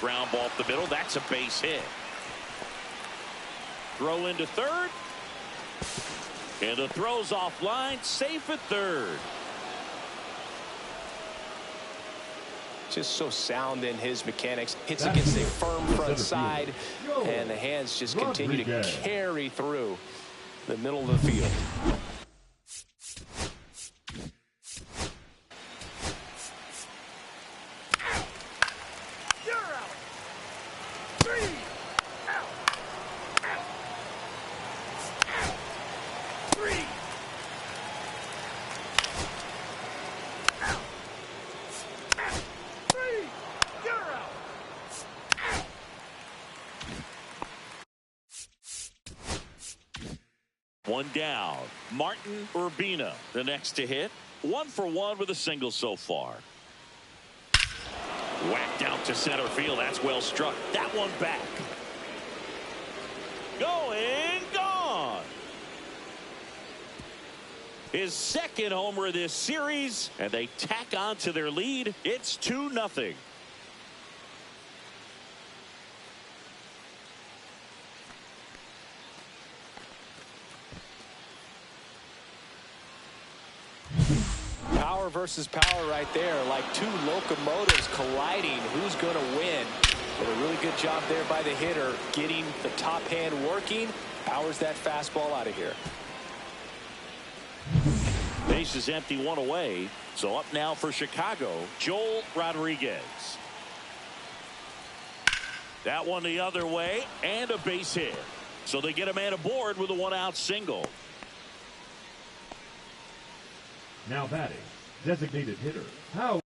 Ground ball up the middle. That's a base hit. Throw into third. And the throw's offline. Safe at third. Just so sound in his mechanics. Hits against a firm front side. And the hands just continue to carry through the middle of the field. One down. Martin Urbina, the next to hit. 1 for 1 with a single so far. Whacked out to center field. That's well struck. That one back. Going, gone. His second homer of this series, and they tack on to their lead. It's 2-0. Power versus power right there, like two locomotives colliding. Who's going to win? But a really good job there by the hitter, getting the top hand working. Powers that fastball out of here. Base is empty, 1 away. So up now for Chicago, Joel Rodriguez. That one the other way, and a base hit. So they get a man aboard with a 1-out single. Now batting, designated hitter, Howard.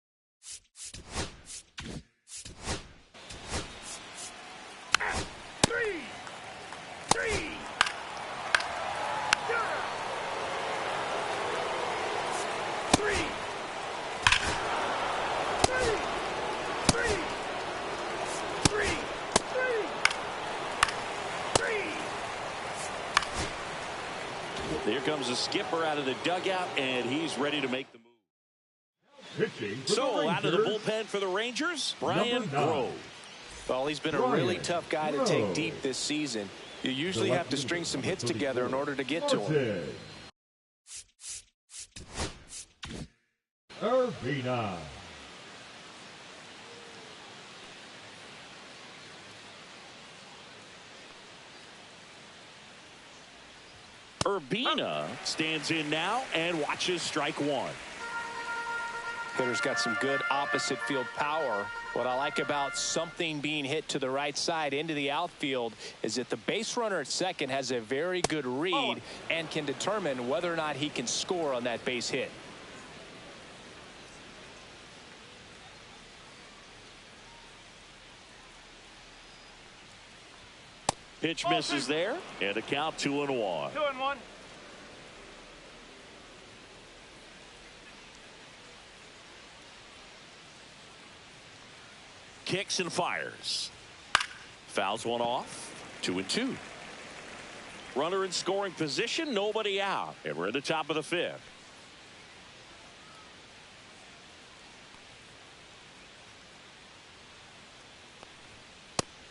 Here comes the skipper out of the dugout, and he's ready to make the move. So out of the bullpen for the Rangers, Brian Grove. Well, he's been a really tough guy to take deep this season. You usually have to string some hits together in order to get to him. Urbina. Urbina stands in now and watches strike one. Hitter's got some good opposite field power. What I like about something being hit to the right side into the outfield is that the base runner at second has a very good read and can determine whether or not he can score on that base hit. Pitch misses there, and a count 2-1. 2-1. Kicks and fires. Fouls one off. 2-2. Runner in scoring position, nobody out, and we're at the top of the fifth.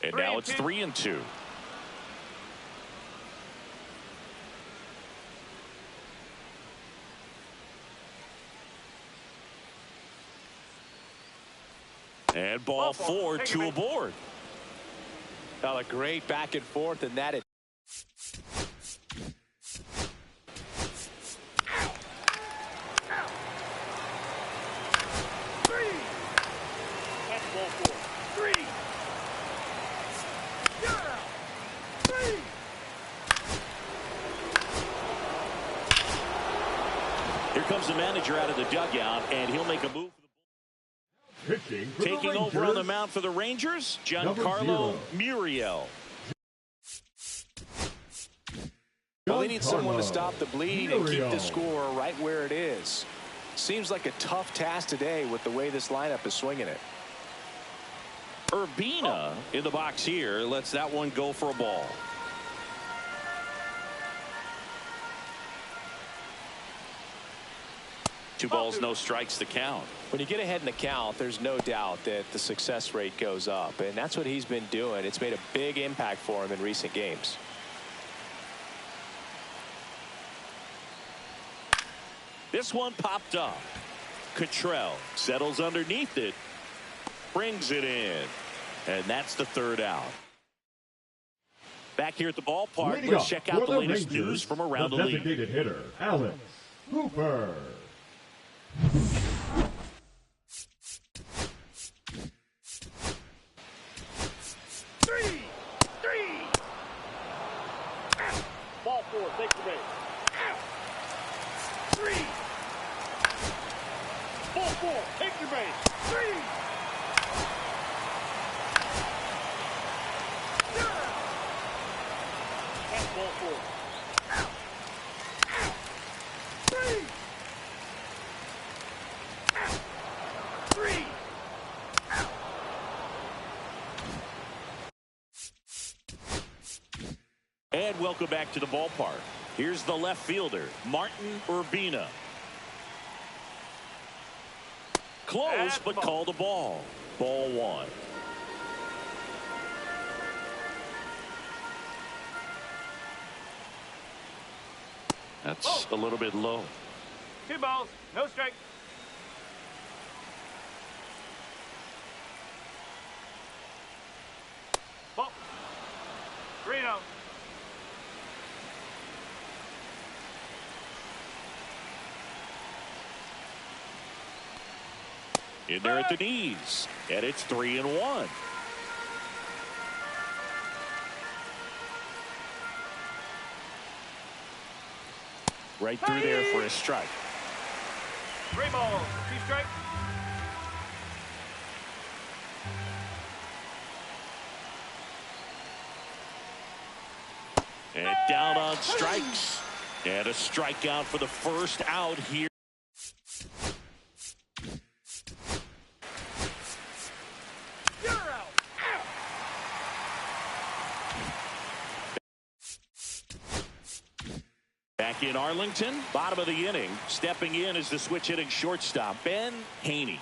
And now it's 3-2. And ball 4, 2 aboard. Well, a great back and forth, and that is. Here comes the manager out of the dugout, and he'll make a move. Taking over on the mound for the Rangers, Giancarlo Muriel. Well, they need someone to stop the bleeding and keep the score right where it is. Seems like a tough task today with the way this lineup is swinging it. Urbina in the box here lets that one go for a ball. 2 balls, no strikes to count. When you get ahead in the count, there's no doubt that the success rate goes up, and that's what he's been doing. It's made a big impact for him in recent games. This one popped up. Cottrell settles underneath it, brings it in, and that's the 3rd out. Back here at the ballpark, Leading let's up check out for the latest Rangers, news from around the league. Designated hitter, Alex Hooper. Ball 4, take the base. 3. Ball 4, take your base. 3. That's ball 4. 3. 3. And welcome back to the ballpark. Here's the left fielder, Martin Urbina. Close, but called a ball. Ball 1. That's a little bit low. 2 balls, no strike. Ball. 3-0. In there at the knees, and it's 3-1. Right through there for a strike. 3 balls, 2 strikes. And down on strikes. And a strikeout for the first out here. You're out. Back in Arlington, bottom of the inning. Stepping in is the switch hitting shortstop, Ben Haney.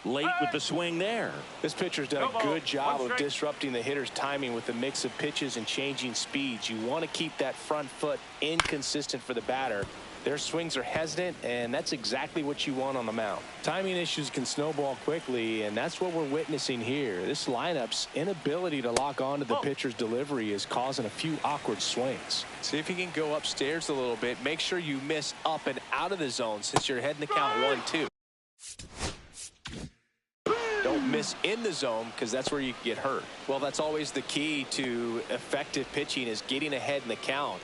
Late with the swing there. This pitcher's done a good job of disrupting the hitter's timing with the mix of pitches and changing speeds. You want to keep that front foot inconsistent for the batter. Their swings are hesitant, and that's exactly what you want on the mound. Timing issues can snowball quickly, and that's what we're witnessing here. This lineup's inability to lock onto the pitcher's delivery is causing a few awkward swings. See if you can go upstairs a little bit. Make sure you miss up and out of the zone since you're heading to count 1-2. Don't miss in the zone because that's where you get hurt. Well, that's always the key to effective pitching is getting ahead in the count.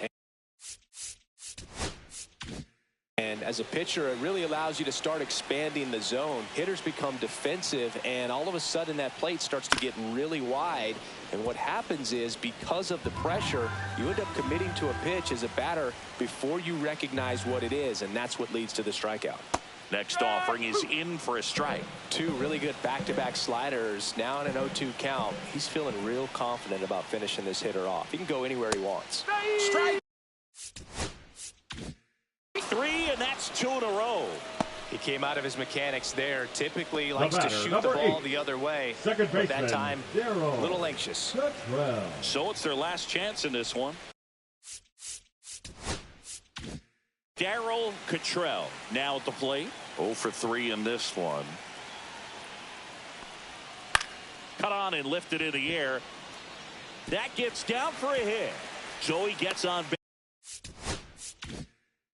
And as a pitcher, it really allows you to start expanding the zone. Hitters become defensive, and all of a sudden that plate starts to get really wide. And what happens is, because of the pressure, you end up committing to a pitch as a batter before you recognize what it is, and that's what leads to the strikeout. Next offering is in for a strike. 2 really good back-to-back sliders. Now in an 0-2 count. He's feeling real confident about finishing this hitter off. He can go anywhere he wants. Strike 3, and that's 2 in a row. He came out of his mechanics there. Typically likes to shoot the ball the other way. Second baseman, that time, a little anxious. So it's their last chance in this one. Darryl Cottrell now at the plate. 0 for 3 in this one. Cut on and lifted in the air. That gets down for a hit. So he gets on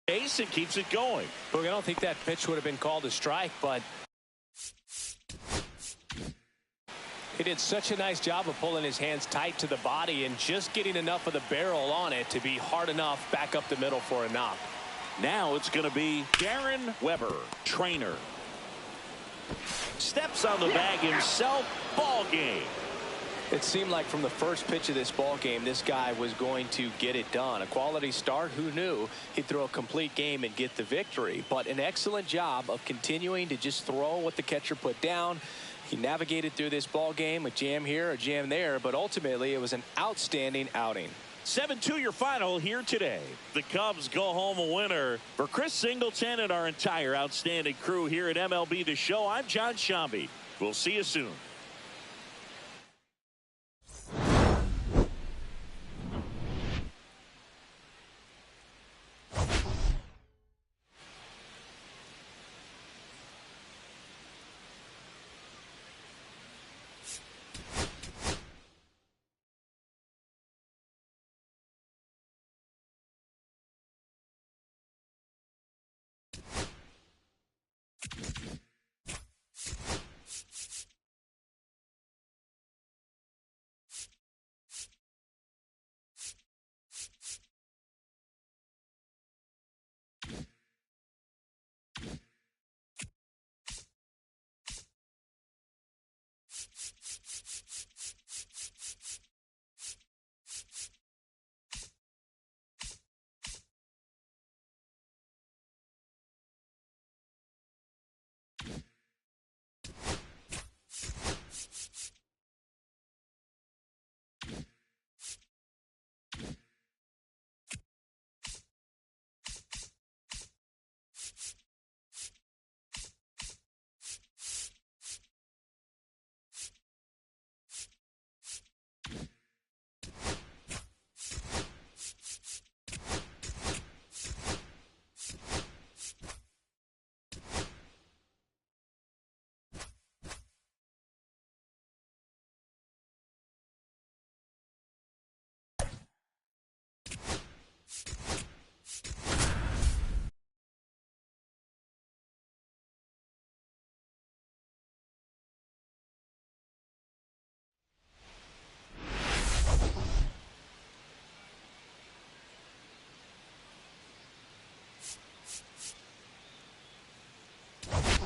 base and keeps it going. Look, I don't think that pitch would have been called a strike, but he did such a nice job of pulling his hands tight to the body and just getting enough of the barrel on it to be hard enough back up the middle for a knock. Now it's going to be Darren Weber, trainer. Steps on the bag himself. Ball game. It seemed like from the first pitch of this ball game, this guy was going to get it done. A quality start. Who knew he'd throw a complete game and get the victory? But an excellent job of continuing to just throw what the catcher put down. He navigated through this ball game, a jam here, a jam there, but ultimately it was an outstanding outing. 7-2 your final here today. The Cubs go home a winner. For Chris Singleton and our entire outstanding crew here at MLB The Show, I'm John Shambi. We'll see you soon.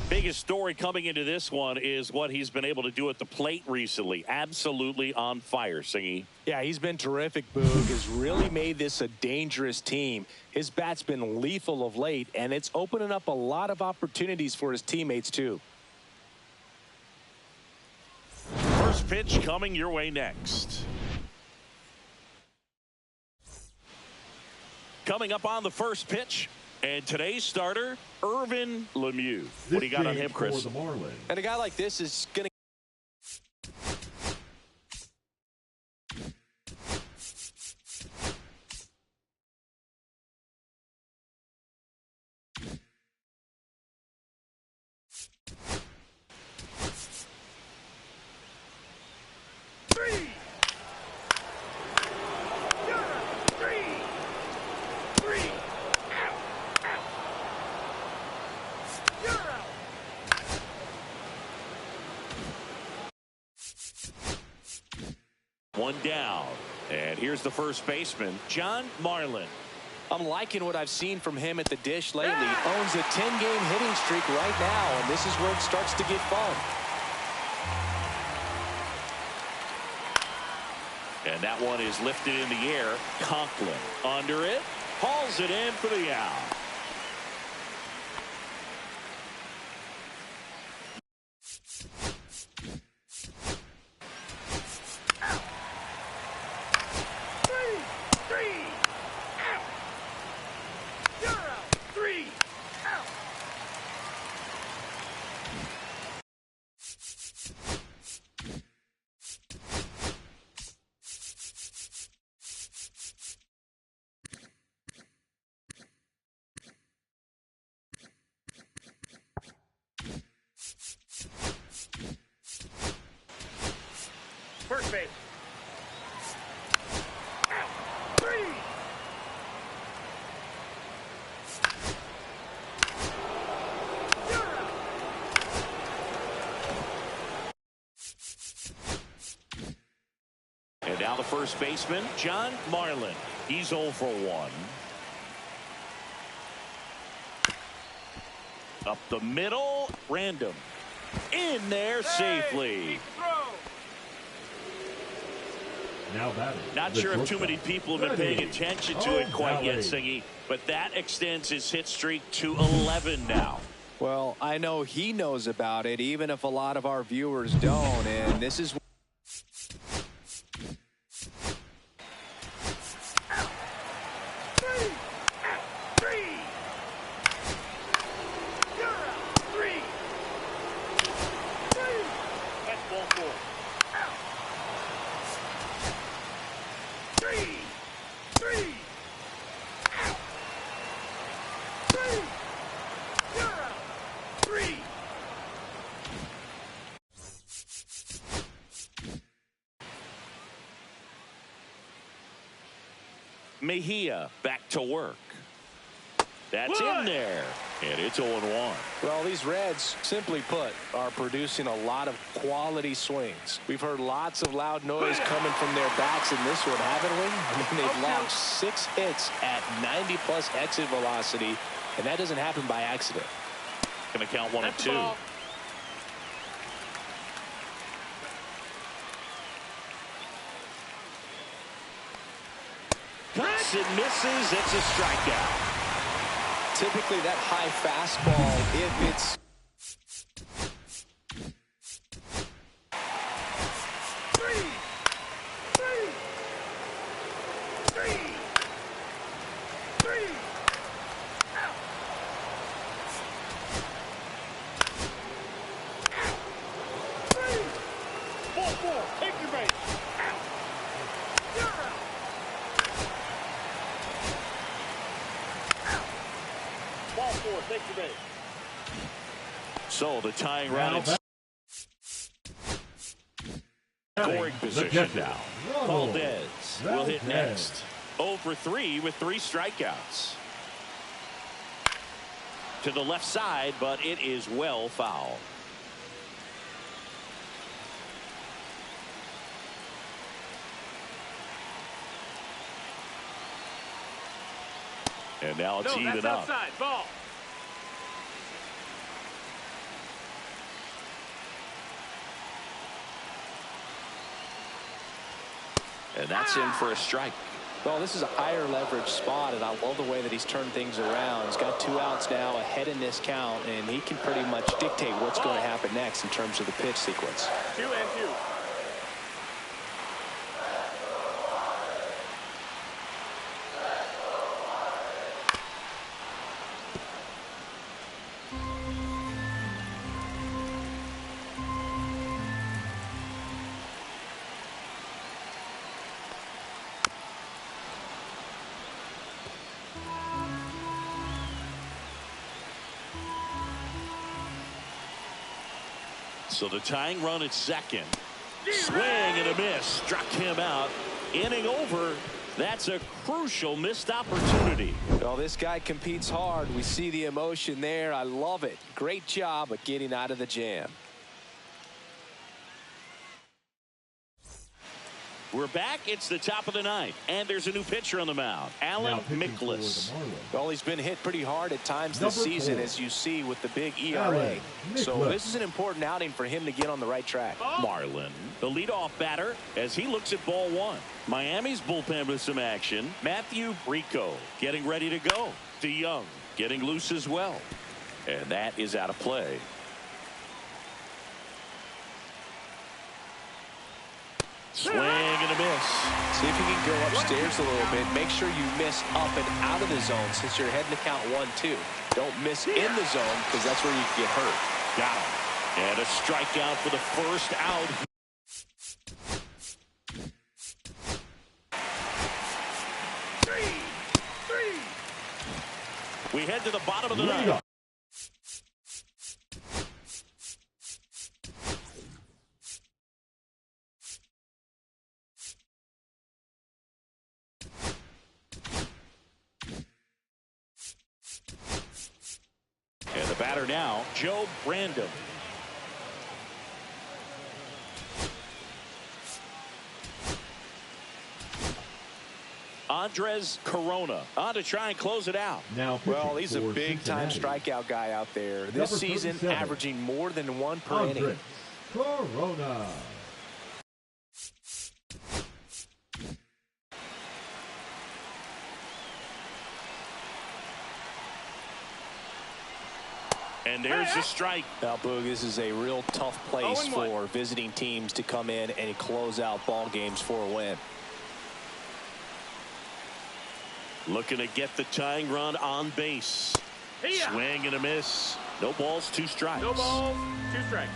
Biggest story coming into this one is what he's been able to do at the plate recently. Absolutely on fire, Singy. Yeah, he's been terrific, Boog. Has really made this a dangerous team. His bat's been lethal of late, and it's opening up a lot of opportunities for his teammates, too. First pitch coming your way next. Coming up on the first pitch, and today's starter, Irvin Lemieux. What do you got on him, Chris? And a guy like this is going to... One down, and here's the first baseman, John Marlin. I'm liking what I've seen from him at the dish lately. Owns a 10-game hitting streak right now, and this is where it starts to get fun. And that one is lifted in the air. Conklin under it, hauls it in for the out. First base. And now the first baseman, John Marlin. He's 0 for 1. Up the middle, random. In there safely. Now batting. Not sure if too many people have been paying attention to it quite yet, Singy, but that extends his hit streak to 11 now. Well, I know he knows about it, even if a lot of our viewers don't, and this is... Mejia back to work. That's in there. And it's 0-1. Well, these Reds, simply put, are producing a lot of quality swings. We've heard lots of loud noise coming from their bats in this one, haven't we? I mean, they've logged 6 hits at 90-plus exit velocity, and that doesn't happen by accident. Going to count 1-2. Cuts and misses. It's a strikeout. Typically that high fastball, if it's Take your base. Ball 4, take your base. So the tying run. Scoring position now. Valdez will hit next. 0 for 3 with 3 strikeouts. To the left side, but it is well fouled. And now it's even up. Outside. Ball. And that's in for a strike. Well, this is a higher leverage spot, and I love the way that he's turned things around. He's got 2 outs now ahead in this count, and he can pretty much dictate what's going to happen next in terms of the pitch sequence. 2-2. So the tying run at second. Swing and a miss. Struck him out. Inning over. That's a crucial missed opportunity. Well, this guy competes hard. We see the emotion there. I love it. Great job of getting out of the jam. We're back. It's the top of the 9th, and there's a new pitcher on the mound, Alan Mikolas. Well, he's been hit pretty hard at times this season, as you see with the big ERA. So this is an important outing for him to get on the right track. Marlin, the leadoff batter, as he looks at ball 1. Miami's bullpen with some action. Matthew Rico getting ready to go. DeYoung getting loose as well. And that is out of play. Swing and a miss. See if you can go upstairs a little bit. Make sure you miss up and out of the zone since you're heading to count 1-2. Don't miss in the zone because that's where you can get hurt. Got him. And a strikeout for the first out. We head to the bottom of the 9th. And the batter now, Joe Brandon. Andres Corona on to try and close it out. Now, well, he's a big-time strikeout guy out there. This season, averaging more than 1 per inning. Corona. And there's the strike. Now, Boog, this is a real tough place for visiting teams to come in and close out ball games for a win. Looking to get the tying run on base. Swing and a miss. No balls, 2 strikes. No balls, 2 strikes.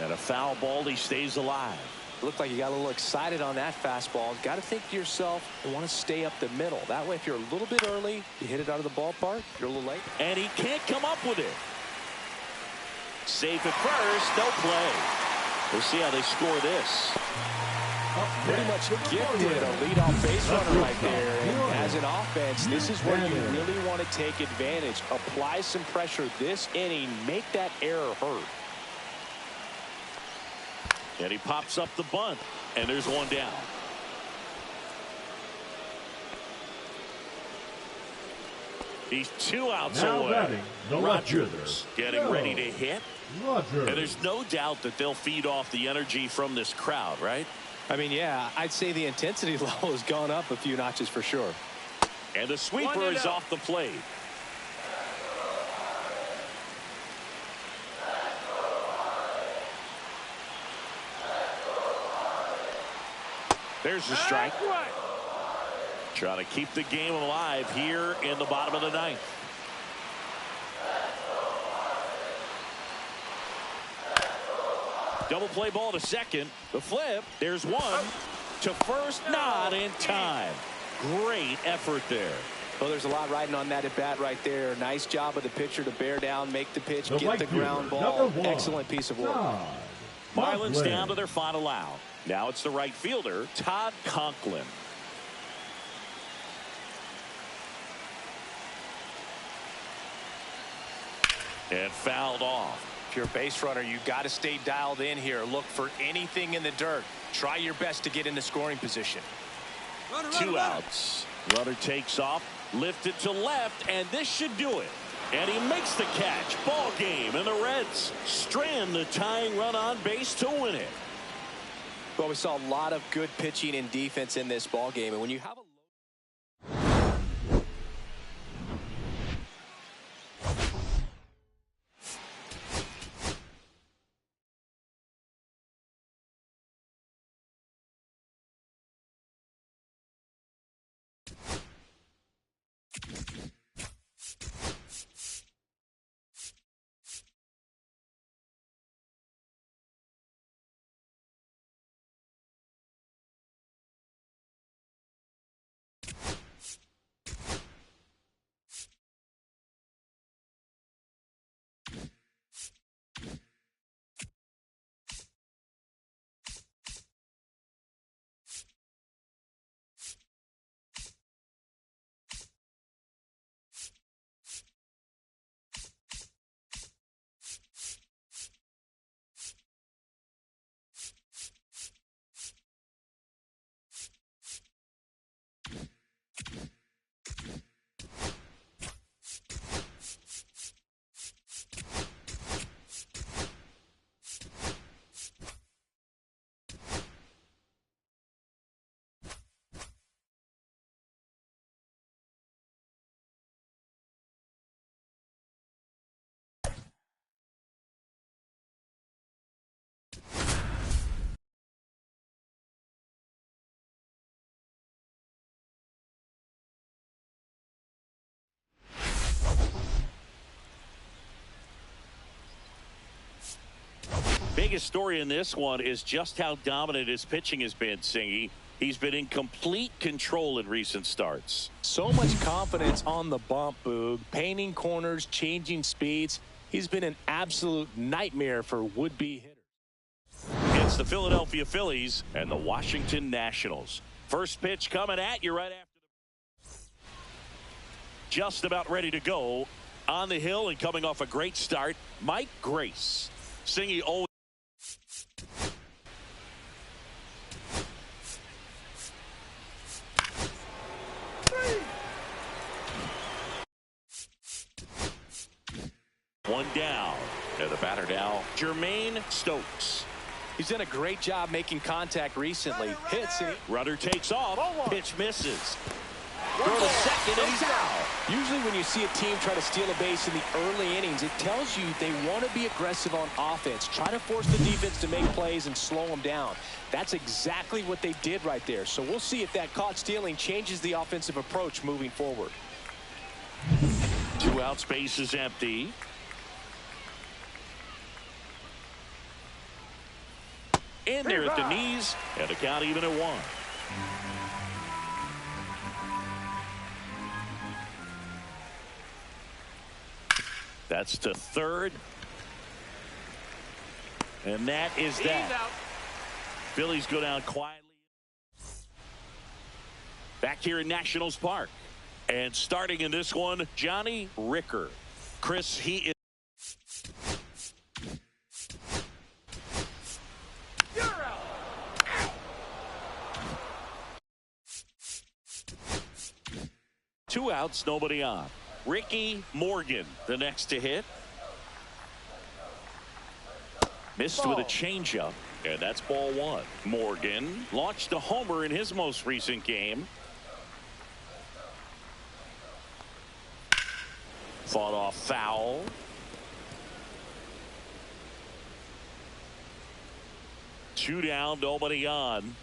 And a foul ball, he stays alive. Looked like you got a little excited on that fastball. Got to think to yourself, I want to stay up the middle. That way, if you're a little bit early, you hit it out of the ballpark, you're a little late. And he can't come up with it. Safe at first, no play. We'll see how they score this. Pretty much gifted a leadoff base runner right there. And as an offense, this is where you really want to take advantage. Apply some pressure this inning. Make that error hurt. And he pops up the bunt. And there's one down. He's 2 outs Now away. batting, the Rogers getting ready to hit. Rogers. And there's no doubt that they'll feed off the energy from this crowd, right? I mean, yeah, I'd say the intensity level has gone up a few notches for sure. And the sweeper is off the plate. There's the strike. Trying to keep the game alive here in the bottom of the ninth. Double play ball to second. The flip. There's one. To first. Not in time. Great effort there. Well, there's a lot riding on that at bat right there. Nice job of the pitcher to bear down, make the pitch, get the ground ball. Excellent piece of work. Marlins down to their final out. Now it's the right fielder, Todd Conklin. And fouled off. If you're a base runner, you got to stay dialed in here. Look for anything in the dirt. Try your best to get in the scoring position. Two outs. Runner takes off, lifted to left, and this should do it. And he makes the catch. Ball game, and the Reds strand the tying run on base to win it. Well, we saw a lot of good pitching and defense in this ball game, and when you have a biggest story in this one is just how dominant his pitching has been, Singy. He's been in complete control in recent starts. So much confidence on the bump, Boog. Painting corners, changing speeds. He's been an absolute nightmare for would-be hitters. It's the Philadelphia Phillies and the Washington Nationals. First pitch coming at you right after just about ready to go. On the hill and coming off a great start, Mike Grace. Singy always. One down. And the batter now, Jermaine Stokes. He's done a great job making contact recently. Hits and Runner takes off. Pitch misses. Throw to second, and he's out. Usually when you see a team try to steal a base in the early innings, it tells you they want to be aggressive on offense. Try to force the defense to make plays and slow them down. That's exactly what they did right there. So we'll see if that caught stealing changes the offensive approach moving forward. 2 outs, base is empty. In there at the knees, and the count even at 1. That's to third. And that is that. Phillies go down quietly. Back here in Nationals Park. And starting in this one, Johnny Ricker. Chris, he is. You're out. 2 outs, nobody on. Ricky Morgan, the next to hit. Missed with a changeup, and that's ball 1. Morgan launched a homer in his most recent game. Fought off foul. Two down, nobody on.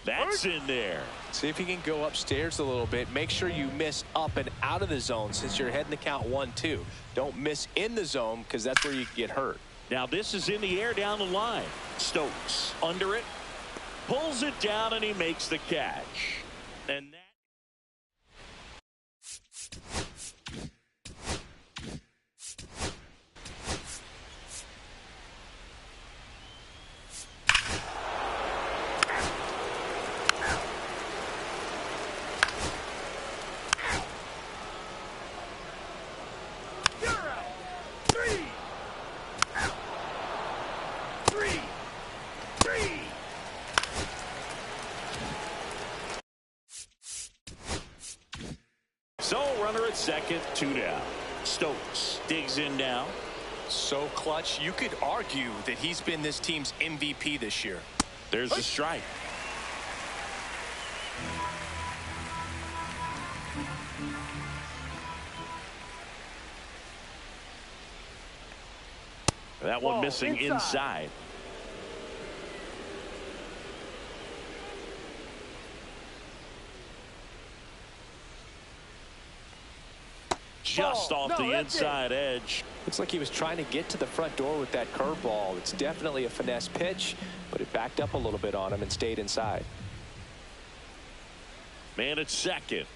That's in there. See if you can go upstairs a little bit. Make sure you miss up and out of the zone since you're heading to count 1-2. Don't miss in the zone because that's where you can get hurt. Now this is in the air down the line. Stokes under it. Pulls it down and he makes the catch. And that. So runner at second, 2 down. Stokes digs in now. So clutch, you could argue that he's been this team's MVP this year. There's a strike. That one missing inside. Just off the inside edge. Looks like he was trying to get to the front door with that curveball. It's definitely a finesse pitch, but it backed up a little bit on him and stayed inside. Man at second.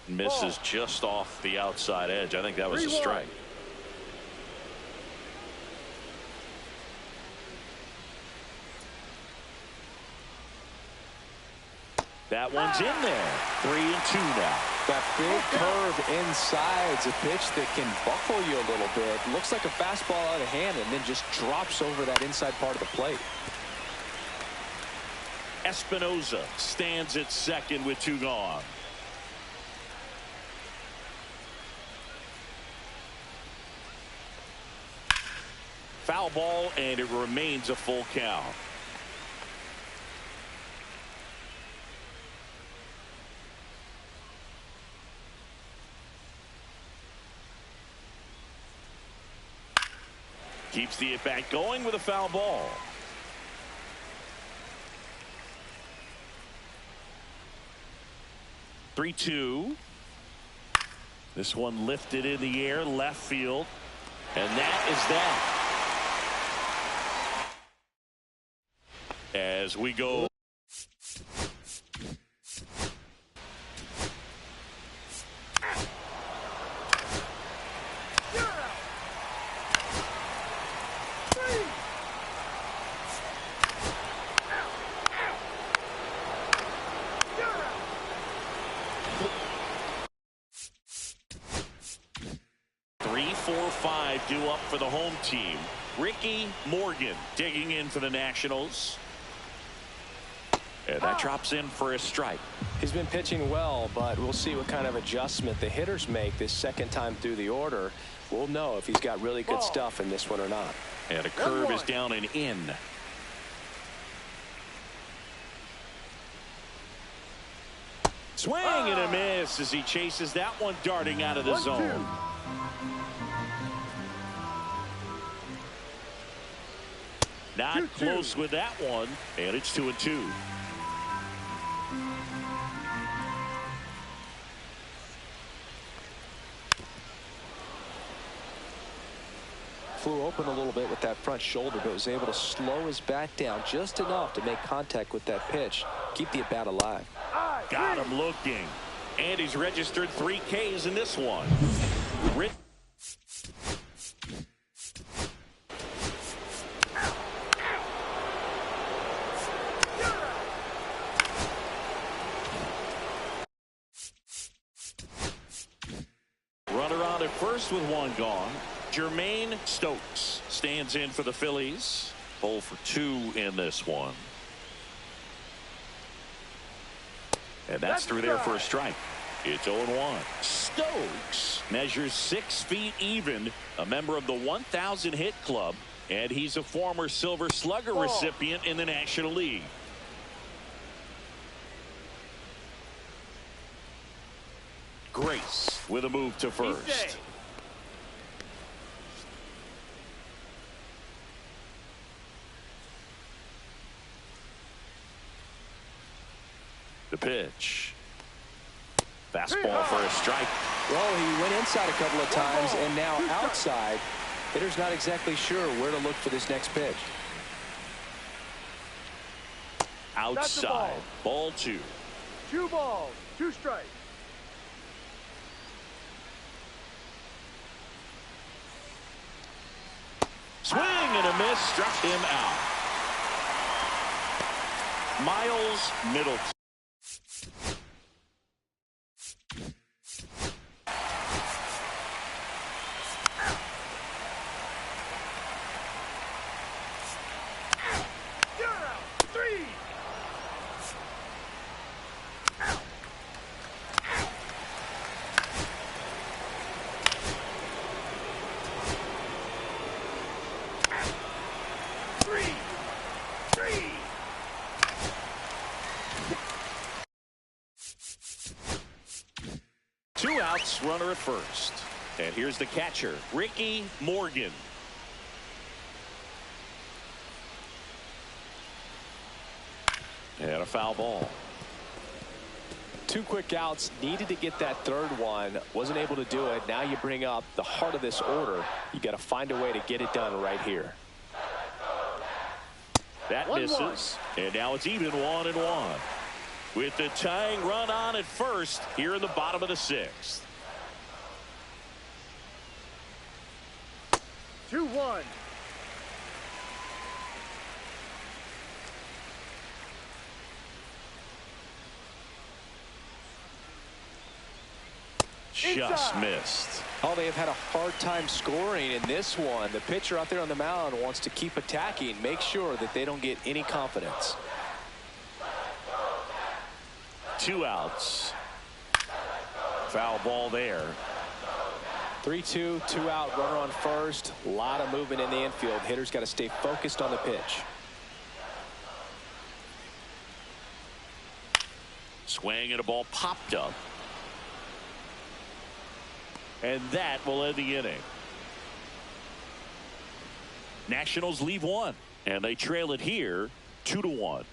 Misses just off the outside edge. I think that was a strike. That one's in there. 3-2 now. That big curve inside's a pitch that can buckle you a little bit. Looks like a fastball out of hand and then just drops over that inside part of the plate. Espinoza stands at second with 2 gone. Foul ball, and it remains a full count. Keeps the at-bat going with a foul ball. Three-two. This one lifted in the air, left field. And that is that. As we go. Due up for the home team. Ricky Morgan digging in for the Nationals. And that drops in for a strike. He's been pitching well, but we'll see what kind of adjustment the hitters make this second time through the order. We'll know if he's got really good stuff in this one or not. And a curve is down and in. Swing and a miss as he chases that one darting out of the zone. Not close with that one, and it's 2-2. Flew open a little bit with that front shoulder, but was able to slow his bat down just enough to make contact with that pitch. Keep the at-bat alive. Got him looking. And he's registered 3 Ks in this one. Runner on at first with one gone. Jermaine Stokes stands in for the Phillies. 0 for 2 in this one. And that's through there for a strike. It's 0-1. Stokes measures 6 feet even, a member of the 1,000 hit club, and he's a former Silver Slugger recipient in the National League. Grace with a move to first. The pitch. Fastball for a strike. Well, he went inside a couple of times, and now outside. Hitter's not exactly sure where to look for this next pitch. Outside. Ball 2. 2 balls, 2 strikes. Swing and a miss. Struck him out. Miles Middleton. Runner at first. And here's the catcher, Ricky Morgan. And a foul ball. 2 quick outs. Needed to get that third one. Wasn't able to do it. Now you bring up the heart of this order. You got to find a way to get it done right here. That misses. And now it's even 1-1. With the tying run on at first here in the bottom of the 6th. 2-1. Just missed. Oh, they have had a hard time scoring in this one. The pitcher out there on the mound wants to keep attacking, make sure that they don't get any confidence. 2 outs. Foul ball there. 3-2, 2 out, runner on first. A lot of movement in the infield. Hitter's got to stay focused on the pitch. Swing and a ball popped up. And that will end the inning. Nationals leave 1, and they trail it here 2-1.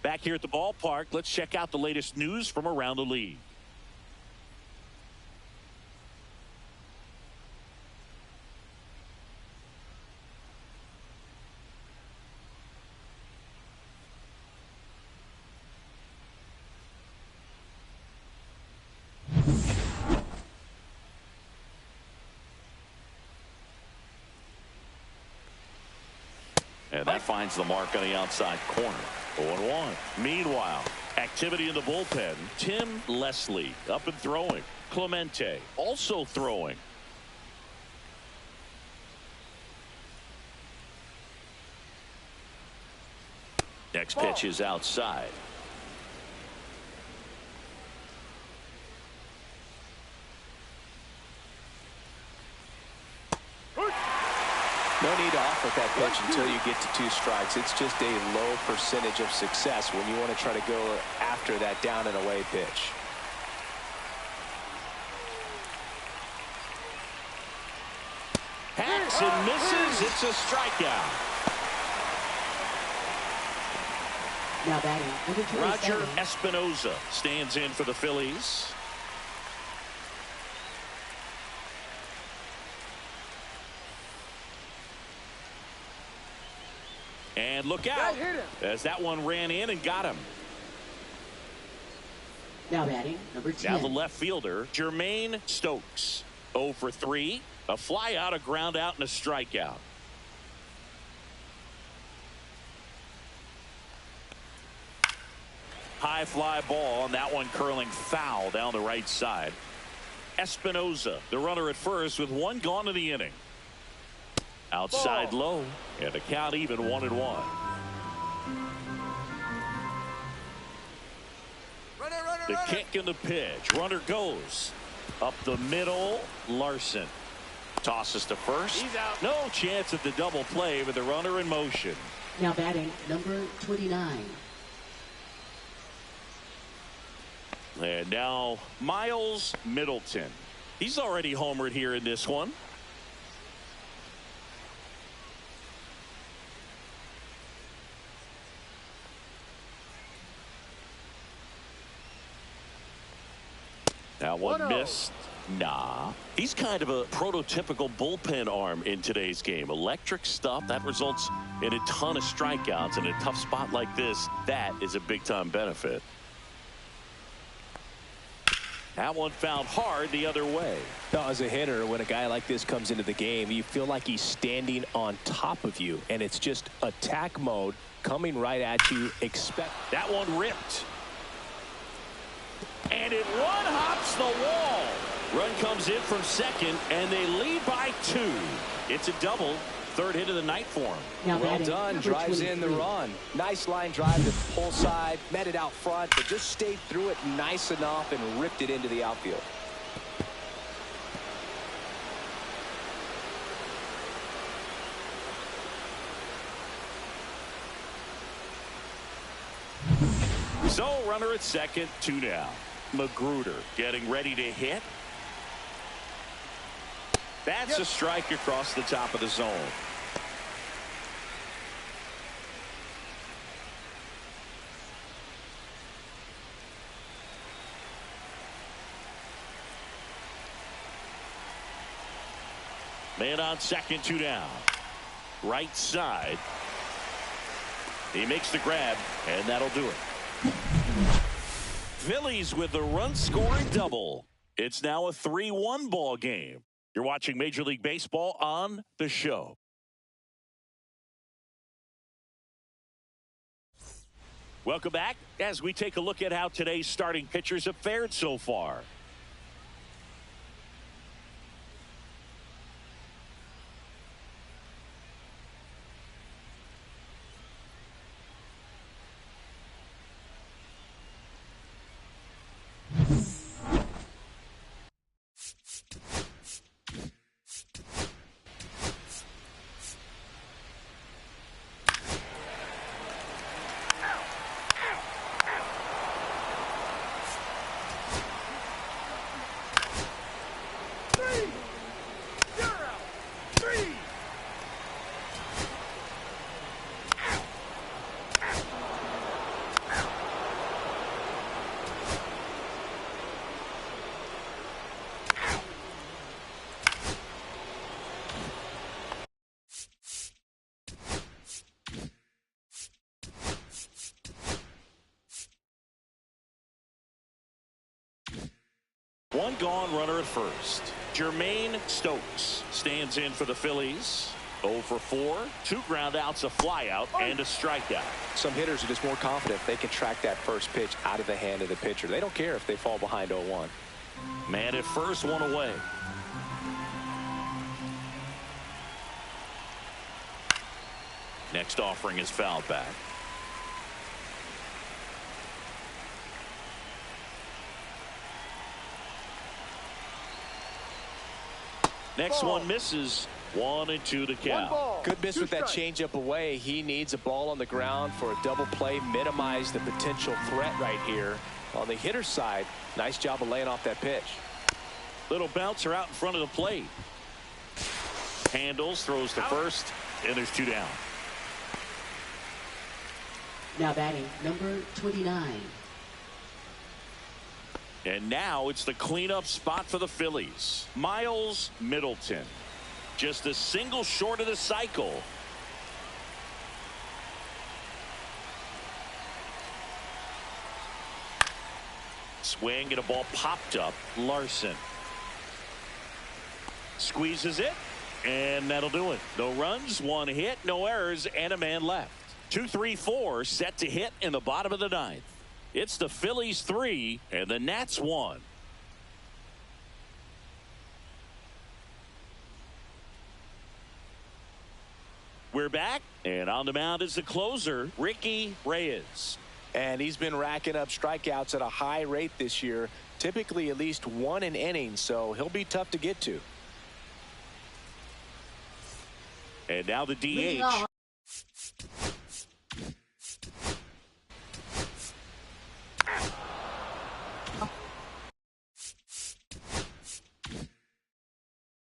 Back here at the ballpark, let's check out the latest news from around the league. And that finds the mark on the outside corner. 0-1. Meanwhile, activity in the bullpen. Tim Leslie up and throwing. Clemente also throwing. Next pitch is outside. No need to offer that pitch until you get to 2 strikes. It's just a low percentage of success when you want to try to go after that down and away pitch. Hacks and misses. It's a strikeout. Now batting, number 27. Roger Espinoza stands in for the Phillies. And look out, as that one ran in and got him. Now batting, number 10. Now the left fielder, Jermaine Stokes. 0 for 3. A fly out, a ground out, and a strikeout. High fly ball, and that one curling foul down the right side. Espinoza, the runner at first, with one gone in the inning. Outside low, and the count even 1-1. The kick and the pitch. Runner goes up the middle. Larson tosses to first. He's out. No chance at the double play with the runner in motion. Now batting, number 29. And now Miles Middleton. He's already homered here in this one. That one missed. Nah. He's kind of a prototypical bullpen arm in today's game. Electric stuff that results in a ton of strikeouts. In a tough spot like this, that is a big-time benefit. That one found hard the other way. Now, as a hitter, when a guy like this comes into the game, you feel like he's standing on top of you, and it's just attack mode coming right at you. Expect that one ripped. And it one-hops the wall. Run comes in from second, and they lead by 2. It's a double. Third hit of the night for him. Now well batting, done. number Drives in the 23. run. Nice line drive to the pull side. Met it out front, but just stayed through it nice enough and ripped it into the outfield. So runner at second, 2 down. Magruder getting ready to hit. That's a strike across the top of the zone. Man on second, 2 down. Right side. He makes the grab, and that'll do it. Phillies with the run-scoring double. It's now a 3-1 ball game. You're watching Major League Baseball on The Show. Welcome back as we take a look at how today's starting pitchers have fared so far. One gone, runner at first. Jermaine Stokes stands in for the Phillies. 0 for 4, 2 ground outs, a flyout, and a strikeout. Some hitters are just more confident if they can track that first pitch out of the hand of the pitcher. They don't care if they fall behind 0-1. Man at first, 1 away. Next offering is fouled back. Next one misses. 1-2 to count. Good miss with that changeup away. He needs a ball on the ground for a double play. Minimize the potential threat right here. On the hitter's side, nice job of laying off that pitch. Little bouncer out in front of the plate. Handles, throws to first, and there's 2 down. Now batting, number 29. And now it's the cleanup spot for the Phillies. Miles Middleton. Just a single short of the cycle. Swing and a ball popped up. Larson squeezes it, and that'll do it. No runs, 1 hit, no errors, and a man left. 2-3-4 set to hit in the bottom of the 9th. It's the Phillies 3 and the Nats 1. We're back, and on the mound is the closer, Ricky Reyes. And he's been racking up strikeouts at a high rate this year, typically at least one an inning, so he'll be tough to get to. And now the DH.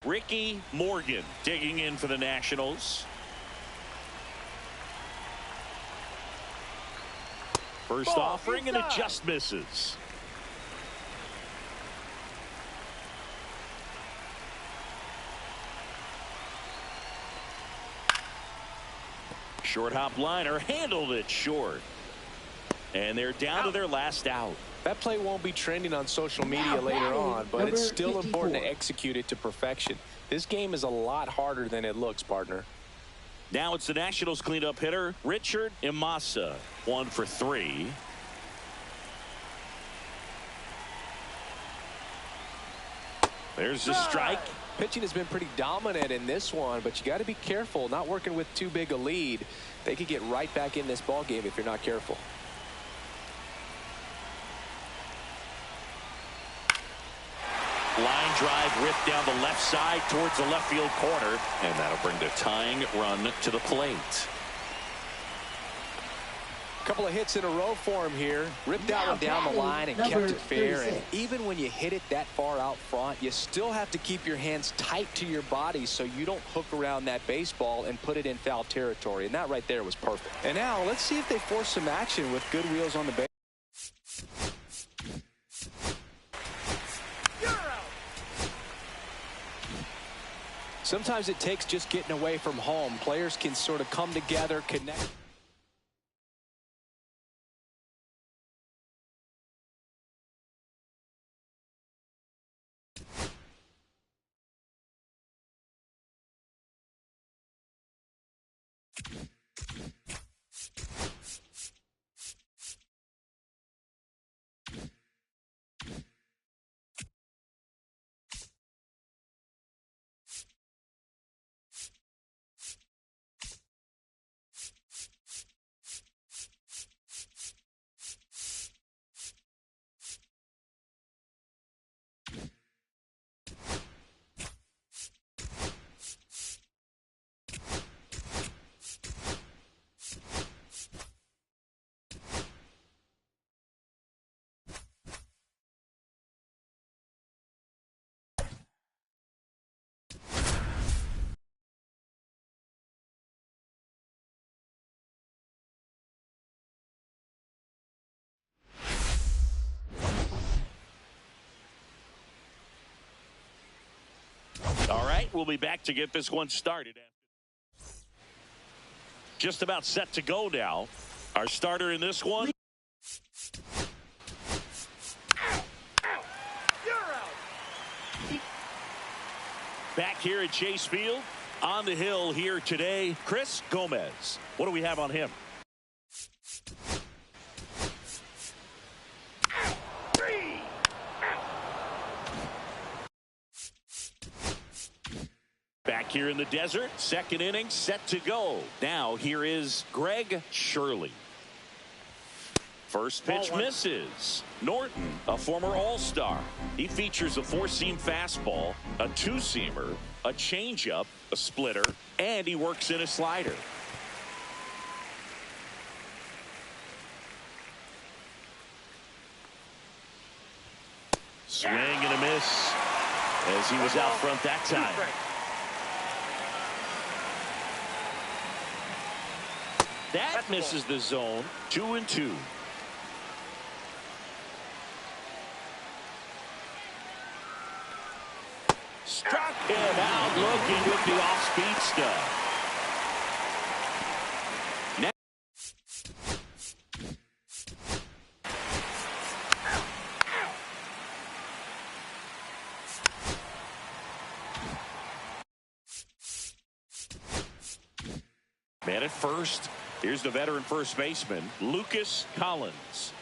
Ricky Morgan digging in for the Nationals. First offering, and it just misses. Short hop liner, handled it short. And they're down to their last out. That play won't be trending on social media later on, but it's still important to execute it to perfection. This game is a lot harder than it looks, partner. Now it's the Nationals cleanup hitter, Richard Imasa. 1 for 3. There's the strike. Pitching has been pretty dominant in this one, but you got to be careful not working with too big a lead. They could get right back in this ball game if you're not careful. Line drive ripped down the left side towards the left field corner, and that'll bring the tying run to the plate. Couple of hits in a row for him here. Ripped that one down the line and kept it fair. And even when you hit it that far out front, you still have to keep your hands tight to your body so you don't hook around that baseball and put it in foul territory. And that right there was perfect. And now let's see if they force some action with good wheels on the base. Sometimes it takes just getting away from home. Players can sort of come together, connect. All right, we'll be back to get this one started. Just about set to go now. Our starter in this one. Back here at Chase Field, on the hill here today, Chris Gomez. What do we have on him? Back here in the desert, second inning set to go. Now here is Greg Shirley. First pitch misses. Norton, a former All-Star. He features a 4-seam fastball, a 2-seamer, a changeup, a splitter, and he works in a slider. Swing and a miss as he was out front that time. That misses the zone. 2-2. Struck him out looking with the off-speed stuff. Man at first. Here's the veteran first baseman, Lucas Collins.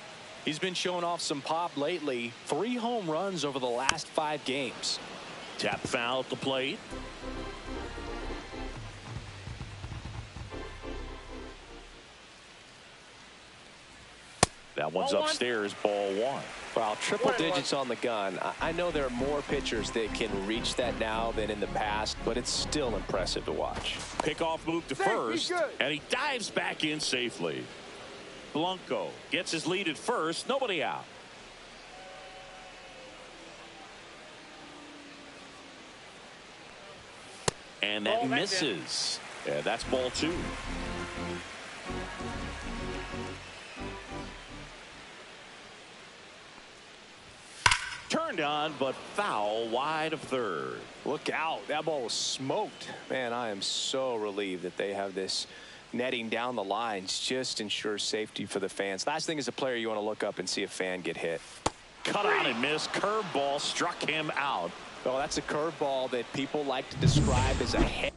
He's been showing off some pop lately. 3 home runs over the last 5 games. Tap foul at the plate. That one's upstairs, ball 1. Well, triple digits on the gun. I know there are more pitchers that can reach that now than in the past, but it's still impressive to watch. Pickoff move to first, and he dives back in safely. Blanco gets his lead at first, nobody out. And that misses. Yeah, that's ball 2. Turned on, but foul wide of third. Look out. That ball was smoked. Man, I am so relieved that they have this netting down the lines. Just ensures safety for the fans. Last thing as a player, you want to look up and see a fan get hit. Cut on and miss. Curveball struck him out. Oh, that's a curveball that people like to describe as a head.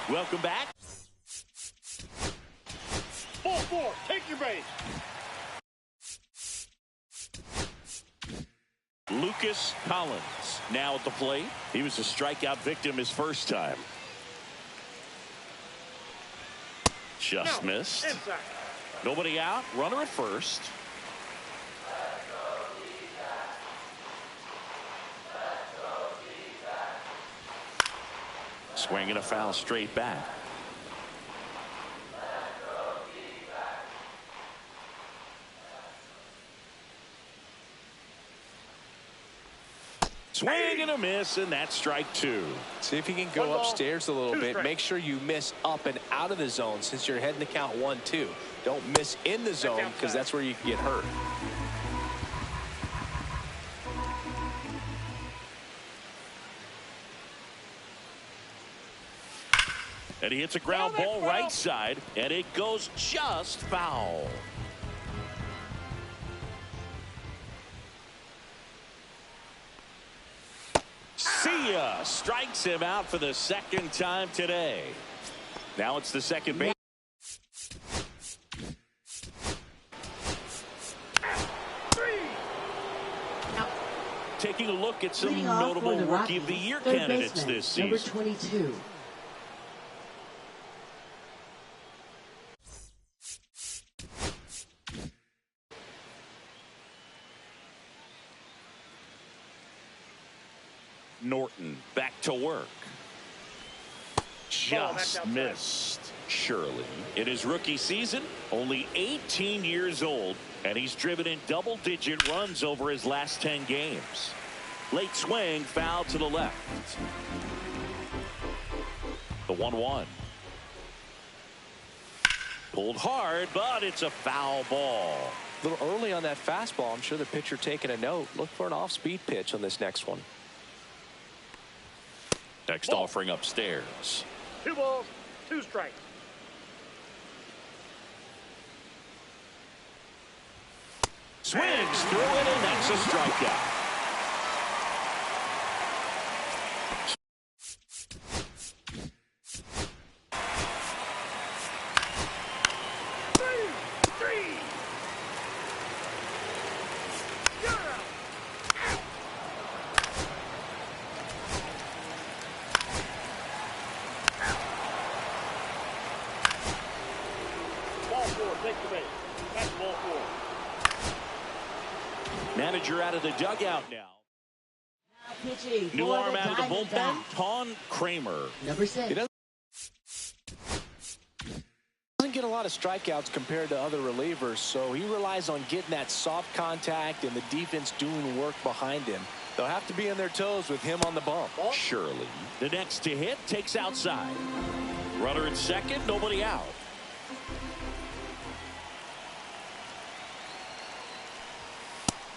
Welcome back. Ball 4, take your base. Lucas Collins now at the plate. He was a strikeout victim his first time. Just missed. Inside. Nobody out. Runner at first. Swinging a foul straight back. Swing and a miss, and that's strike 2. See if you can go upstairs a little bit. Make sure you miss up and out of the zone since you're heading to count 1-2. Don't miss in the zone because that's where you can get hurt. And he hits a ground ball right side, and it goes just foul. See ya. Strikes him out for the second time today. Now it's the second base. Taking a look at some notable Rookie of the Year candidates this season. Number 22. Norton back to work. Just missed. Shirley in his rookie season, only 18 years old, and he's driven in double-digit runs over his last 10 games. Late swing, foul to the left. The 1-1. Pulled hard, but it's a foul ball. A little early on that fastball. I'm sure the pitcher taking a note. Look for an off-speed pitch on this next one. Next offering upstairs. 2 balls, 2 strikes. Swings through it, and that's a strikeout. Manager out of the dugout now. Pitching New for arm the out of the bullpen, Diamondbacks. Ton Kramer. Number 6. He doesn't get a lot of strikeouts compared to other relievers, so he relies on getting that soft contact and the defense doing work behind him. They'll have to be on their toes with him on the bump. Shirley, the next to hit, takes outside. Runner at second, nobody out.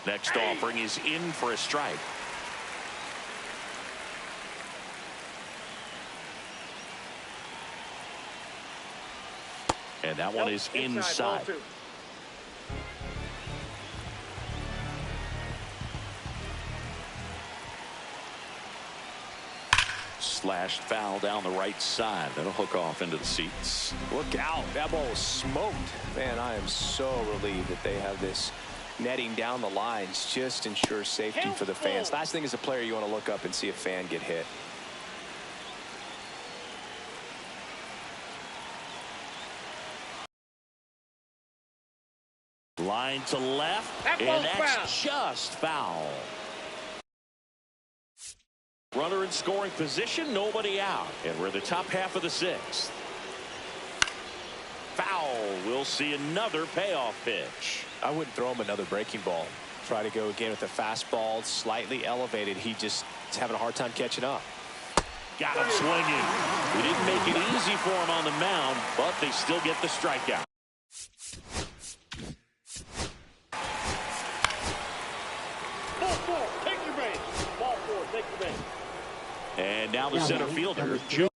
Next offering is in for a strike. And that one is inside. Ball 2. Slashed foul down the right side. That'll hook off into the seats. Look out. That ball was smoked. Man, I am so relieved that they have this netting down the lines. Just ensures safety for the fans. Last thing as a player, you want to look up and see a fan get hit. Line to left, and that's just foul. Runner in scoring position, nobody out. And we're in the top half of the sixth. Foul. We'll see another payoff pitch. I wouldn't throw him another breaking ball. Try to go again with the fastball, slightly elevated. He just is having a hard time catching up. Got him swinging. We didn't make it easy for him on the mound, but they still get the strikeout. Ball 4, take your base. Ball 4, take your base. And now the center fielder, Joe.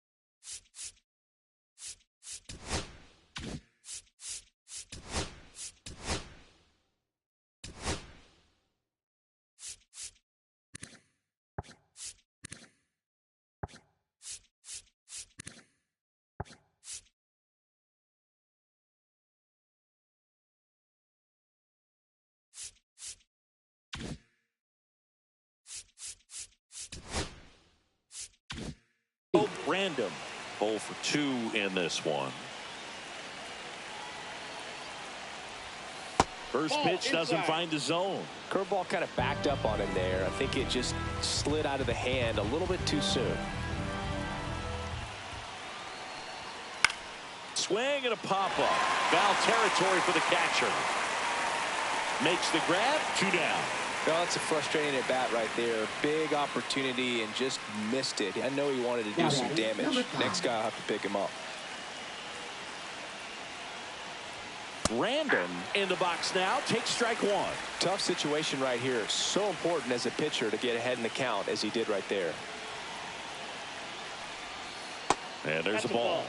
Random. 0 for 2 in this one. First pitch doesn't find the zone. Curveball kind of backed up on him there. I think it just slid out of the hand a little bit too soon. Swing and a pop-up. Foul territory for the catcher. Makes the grab. 2 down. Well, it's a frustrating at bat right there. Big opportunity and just missed it. I know he wanted to do some damage. Next guy will have to pick him up. Random in the box now. Takes strike 1. Tough situation right here. So important as a pitcher to get ahead in the count as he did right there. And there's a ball.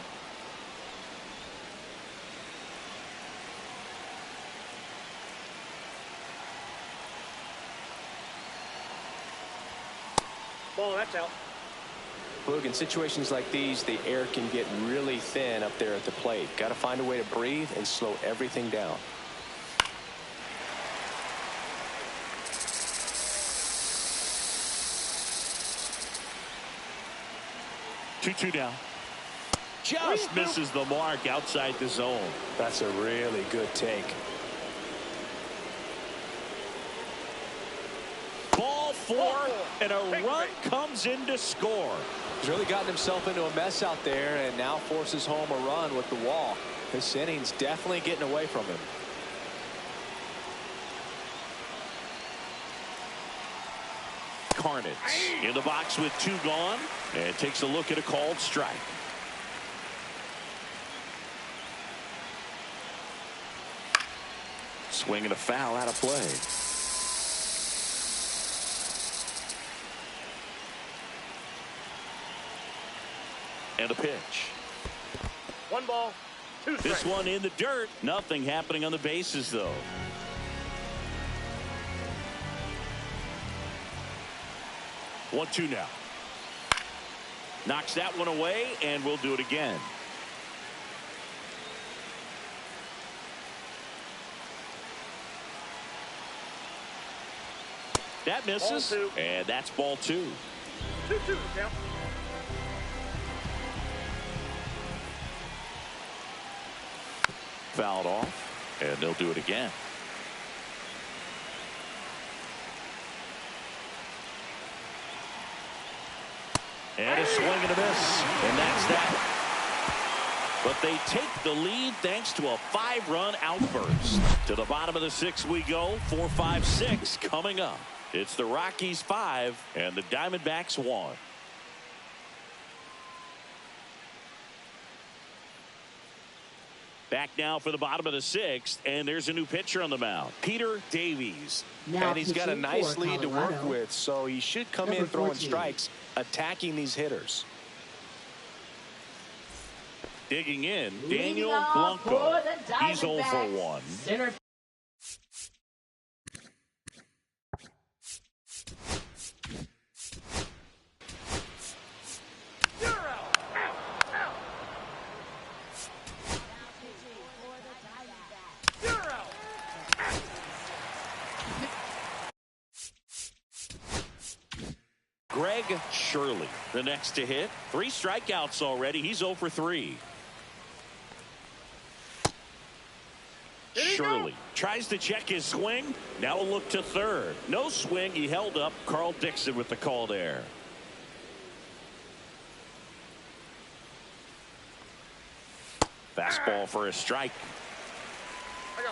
Ball, that's out. Look, in situations like these, the air can get really thin up there at the plate. Got to find a way to breathe and slow everything down. Two down. Just misses the mark outside the zone. That's a really good take. Ball 4, and a run comes in to score. He's really gotten himself into a mess out there and now forces home a run with the walk. This inning's definitely getting away from him. Carnage in the box with 2 gone, and takes a look at a called strike. Swing and a foul out of play. And a pitch. 1 ball, 2 strikes. This one in the dirt. Nothing happening on the bases, though. One, 2 now. Knocks that one away, and we'll do it again. That misses, Ball 2. and that's ball 2. 2-2 count. Fouled off, and they'll do it again. And a swing and a miss, and that's that. But they take the lead thanks to a 5-run outburst. To the bottom of the 6th we go. 4, 5, 6 coming up. It's the Rockies 5 and the Diamondbacks 1. Back now for the bottom of the 6th, and there's a new pitcher on the mound, Peter Davies. And he's got a nice lead to work with, so he should come in throwing strikes, attacking these hitters. Digging in, Leading Daniel off Blanco. for the He's 0 for 1. Center. Greg Shirley, the next to hit. 3 strikeouts already. He's 0 for 3. Shirley tries to check his swing. Now a look to third. No swing. He held up. Carl Dixon with the call there. Fastball for a strike.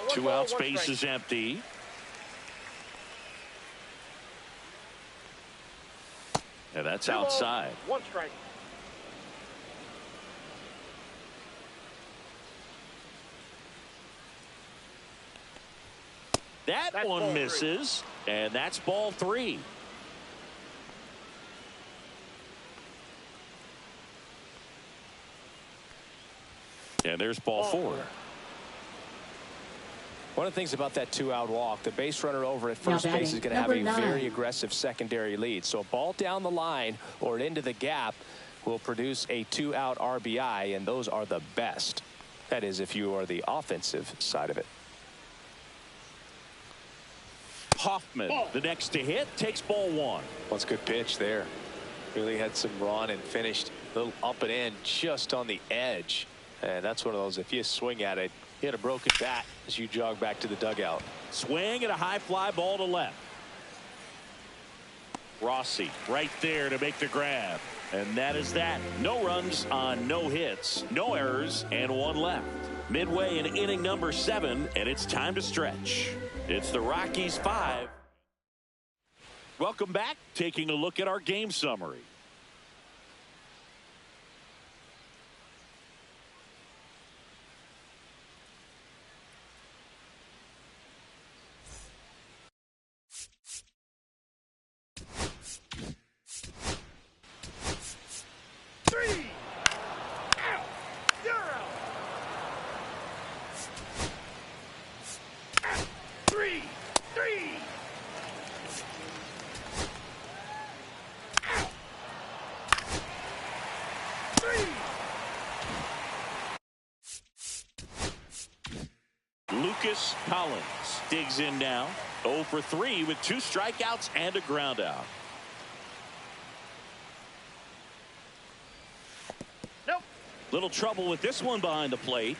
2 outs, base is empty. And that's outside. 1 strike. That one misses, and that's ball 3. And there's ball 4. One of the things about that 2-out walk, the base runner over at first base is going to have a very aggressive secondary lead. So a ball down the line or into the gap will produce a 2-out RBI, and those are the best. That is, if you are the offensive side of it. Hoffman, the next to hit, takes ball 1. That's a good pitch there. Really had some run and finished a little up and in just on the edge. And that's one of those, if you swing at it, you hit a broken bat as you jog back to the dugout. Swing and a high fly ball to left. Rossi right there to make the grab. And that is that. No runs on no hits, no errors, and 1 left. Midway in inning number 7, and it's time to stretch. It's the Rockies 5. Welcome back. Taking a look at our game summary. Lucas Collins digs in now. 0 for 3 with 2 strikeouts and a ground out. Nope. Little trouble with this one behind the plate.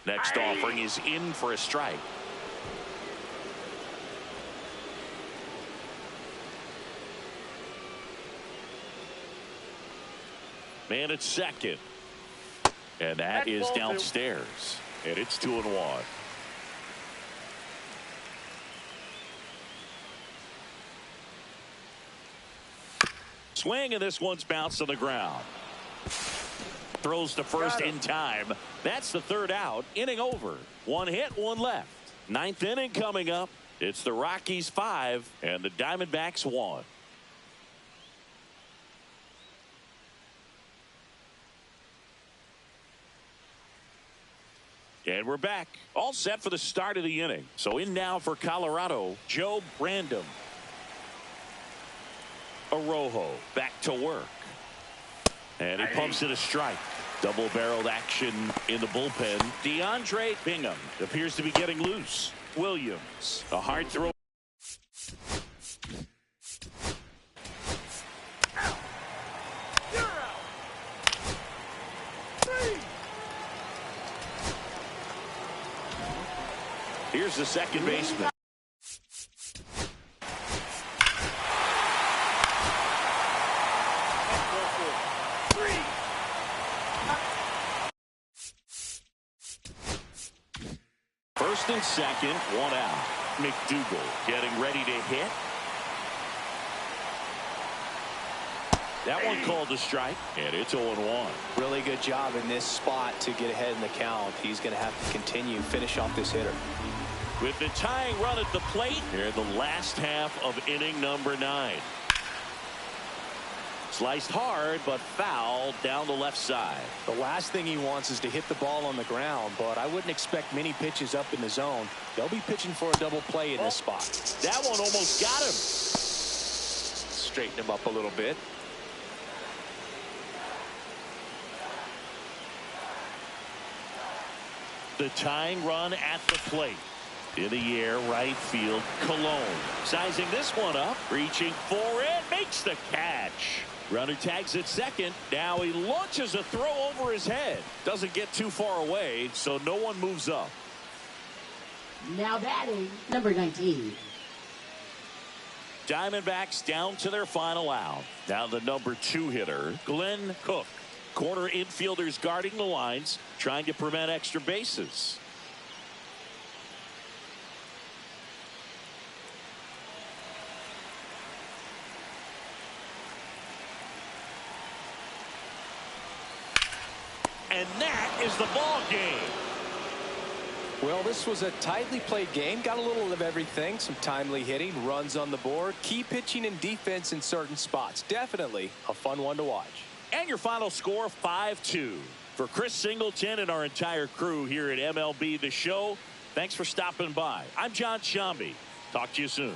Next offering is in for a strike. Man at second. And that is downstairs. And it's 2-1. Swing, and this one's bounced on the ground. Throws to first in time. That's the 3rd out. Inning over. 1 hit, 1 left. 9th inning coming up. It's the Rockies 5 and the Diamondbacks 1. And we're back. All set for the start of the inning. So in now for Colorado, Joe Brandom. Arojo back to work. And he pumps it a strike. Double-barreled action in the bullpen. DeAndre Bingham appears to be getting loose. Williams, a hard throw. Here's the second baseman. First and second, 1 out. McDougal getting ready to hit. That one called a strike, and it's 0-1. Really good job in this spot to get ahead in the count. He's going to have to continue finish off this hitter. With the tying run at the plate here in the last half of inning number 9. Sliced hard, but foul down the left side. The last thing he wants is to hit the ball on the ground, but I wouldn't expect many pitches up in the zone. They'll be pitching for a double play in this spot. That one almost got him. Straighten him up a little bit. The tying run at the plate. In the air, right field, Cologne. Sizing this one up, reaching for it, makes the catch. Runner tags at second. Now he launches a throw over his head. Doesn't get too far away, so no one moves up. Now batting, number 19. Diamondbacks down to their final out. Now the number 2 hitter, Glenn Cook. Corner infielders guarding the lines, trying to prevent extra bases. And that is the ball game. Well, this was a tightly played game. Got a little of everything. Some timely hitting, runs on the board, key pitching and defense in certain spots. Definitely a fun one to watch. And your final score, 5-2. For Chris Singleton and our entire crew here at MLB The Show, thanks for stopping by. I'm John Shambi. Talk to you soon.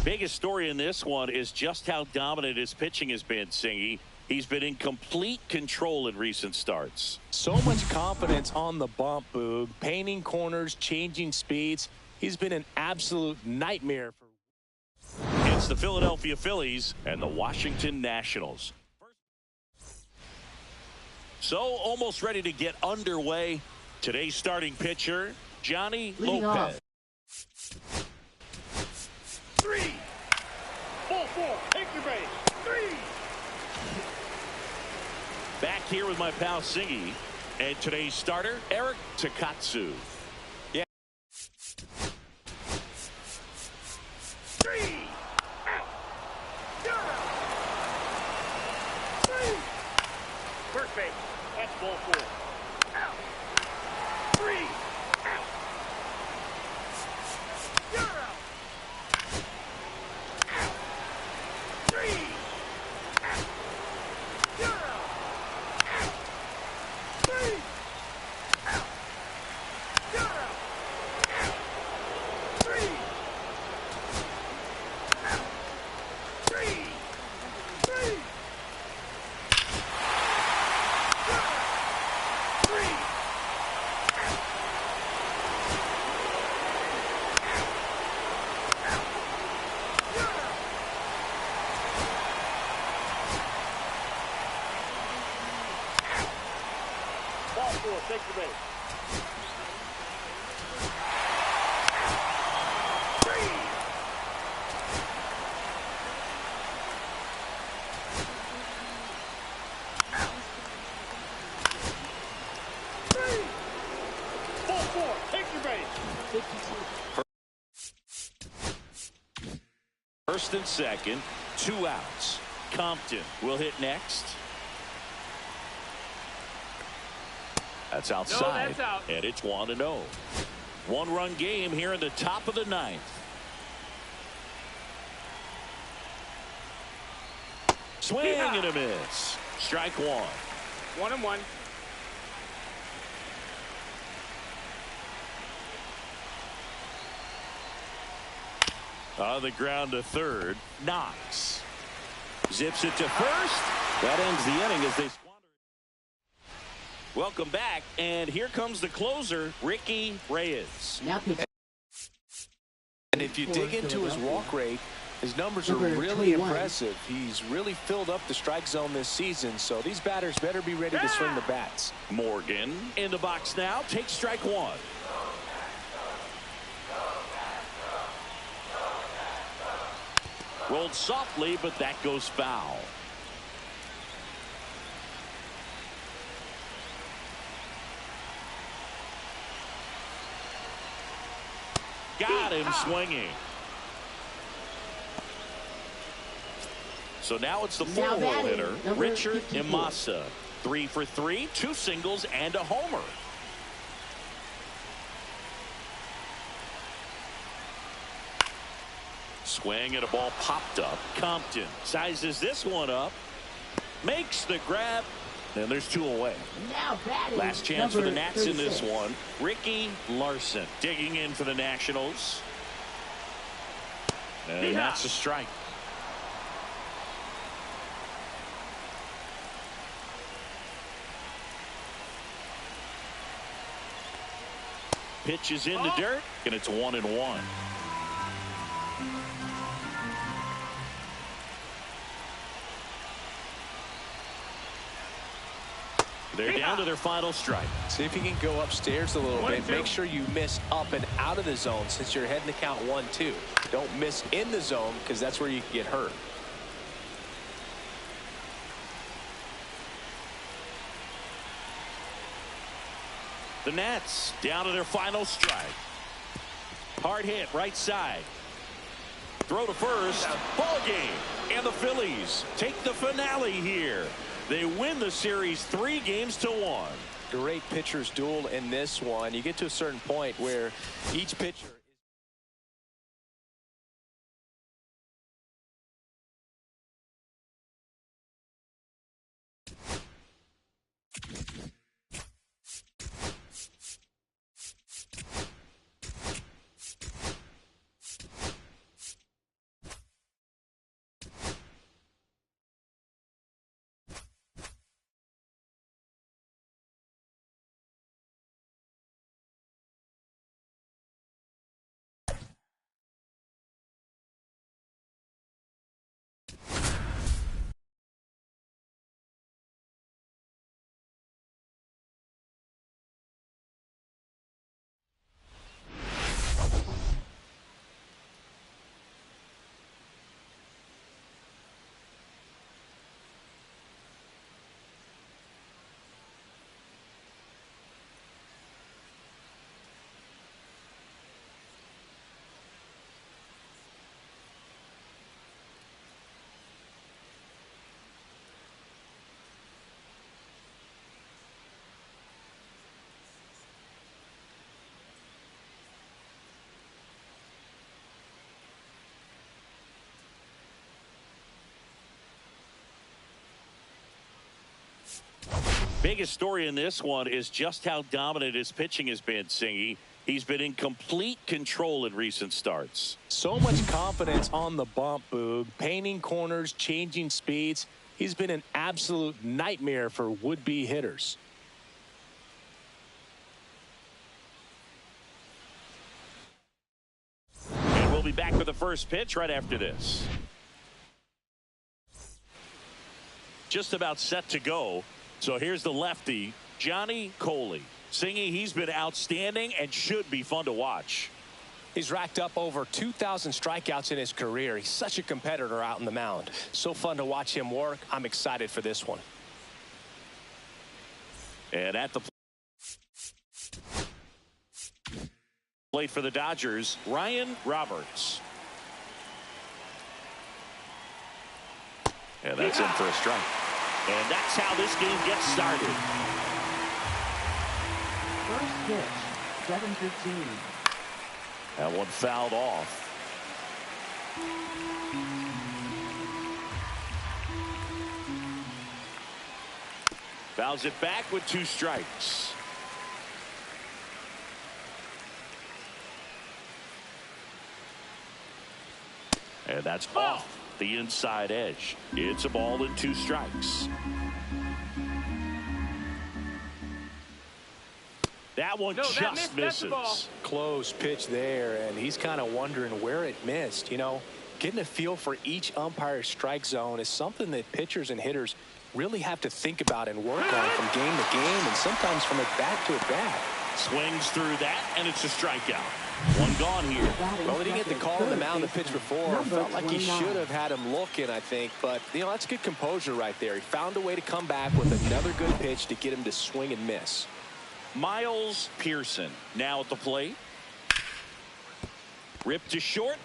Biggest story in this one is just how dominant his pitching has been, Singy. He's been in complete control in recent starts. So much confidence on the bump, Boog. Painting corners, changing speeds. He's been an absolute nightmare. It's the Philadelphia Phillies and the Washington Nationals. So almost ready to get underway. Today's starting pitcher, Johnny Lopez. Three. Ball four. Take your base. Three. Back here with my pal Singy. And today's starter, Eric Takatsu. Yeah. Three. Out. You're out. Three. First base. That's ball four. Out. Three. Out. You're out. Out. Three. Out. You're out. Out. Three. Out. You're out. Out. Three. Out. Three. Three. Three. Ball four, take the base. Three. Three. Ball four, take your base. 52. First and second, 2 outs. Compton will hit next. That's outside. that's out. And it's 1-0. One-run game here in the top of the ninth. Swing and a miss. Strike one. 1-1. On the ground to third. Knox zips it to first. That ends the inning as they squander. Welcome back, and here comes the closer, Ricky Reyes. Now pitch. And if you dig into his walk rate, His numbers are Number really 21. impressive. He's really filled up the strike zone this season, so these batters better be ready to swing the bats. Morgan in the box now. Takes strike one. Rolled softly, but that goes foul. Got him swinging. So now it's the Now four-hole batting, hitter, number Richard 54. Imasa. 3 for 3, 2 singles and a homer. Swing and a ball popped up. Compton sizes this one up. Makes the grab. And there's 2 away. Now batting. Last chance for the number Nats in this 36. one. Ricky Larson digging in for the Nationals. And that's a strike. Pitch is in the dirt, and it's 1-1. They're down to their final strike. See if you can go upstairs a little bit. Make sure you miss up and out of the zone since you're heading to count 1-2. Don't miss in the zone because that's where you can get hurt. The Nats down to their final strike. Hard hit right side. Throw to first. Ball game. And the Phillies take the finale here. They win the series 3-1. Great pitchers duel in this one. You get to a certain point where each pitcher Biggest story in this one is just how dominant his pitching has been, Singy. He's been in complete control in recent starts. so much confidence on the bump, Boog. Painting corners, changing speeds. He's been an absolute nightmare for would-be hitters. And we'll be back with the first pitch right after this. Just about set to go. So here's the lefty, Johnny Coley. Singy, he's been outstanding and should be fun to watch. He's racked up over 2,000 strikeouts in his career. He's such a competitor out in the mound. So fun to watch him work. I'm excited for this one. And at the plate for the Dodgers, Ryan Roberts. And that's in for a strike. And that's how this game gets started. First pitch, 7:15. That one fouled off. Fouls it back with 2 strikes. And that's off the inside edge. It's a ball and 2 strikes. That one just misses. Close pitch there, and he's kind of wondering where it missed. You know, Getting a feel for each umpire's strike zone is something that pitchers and hitters really have to think about and work on from game to game and sometimes from at bat to at bat. Swings through that, and it's a strikeout. One gone here. Well, he didn't get the call on the mound the pitch before. Felt like he should have had him looking, I think. But, you know, that's good composure right there. He found a way to come back with another good pitch to get him to swing and miss. Miles Pearson now at the plate. Ripped to short.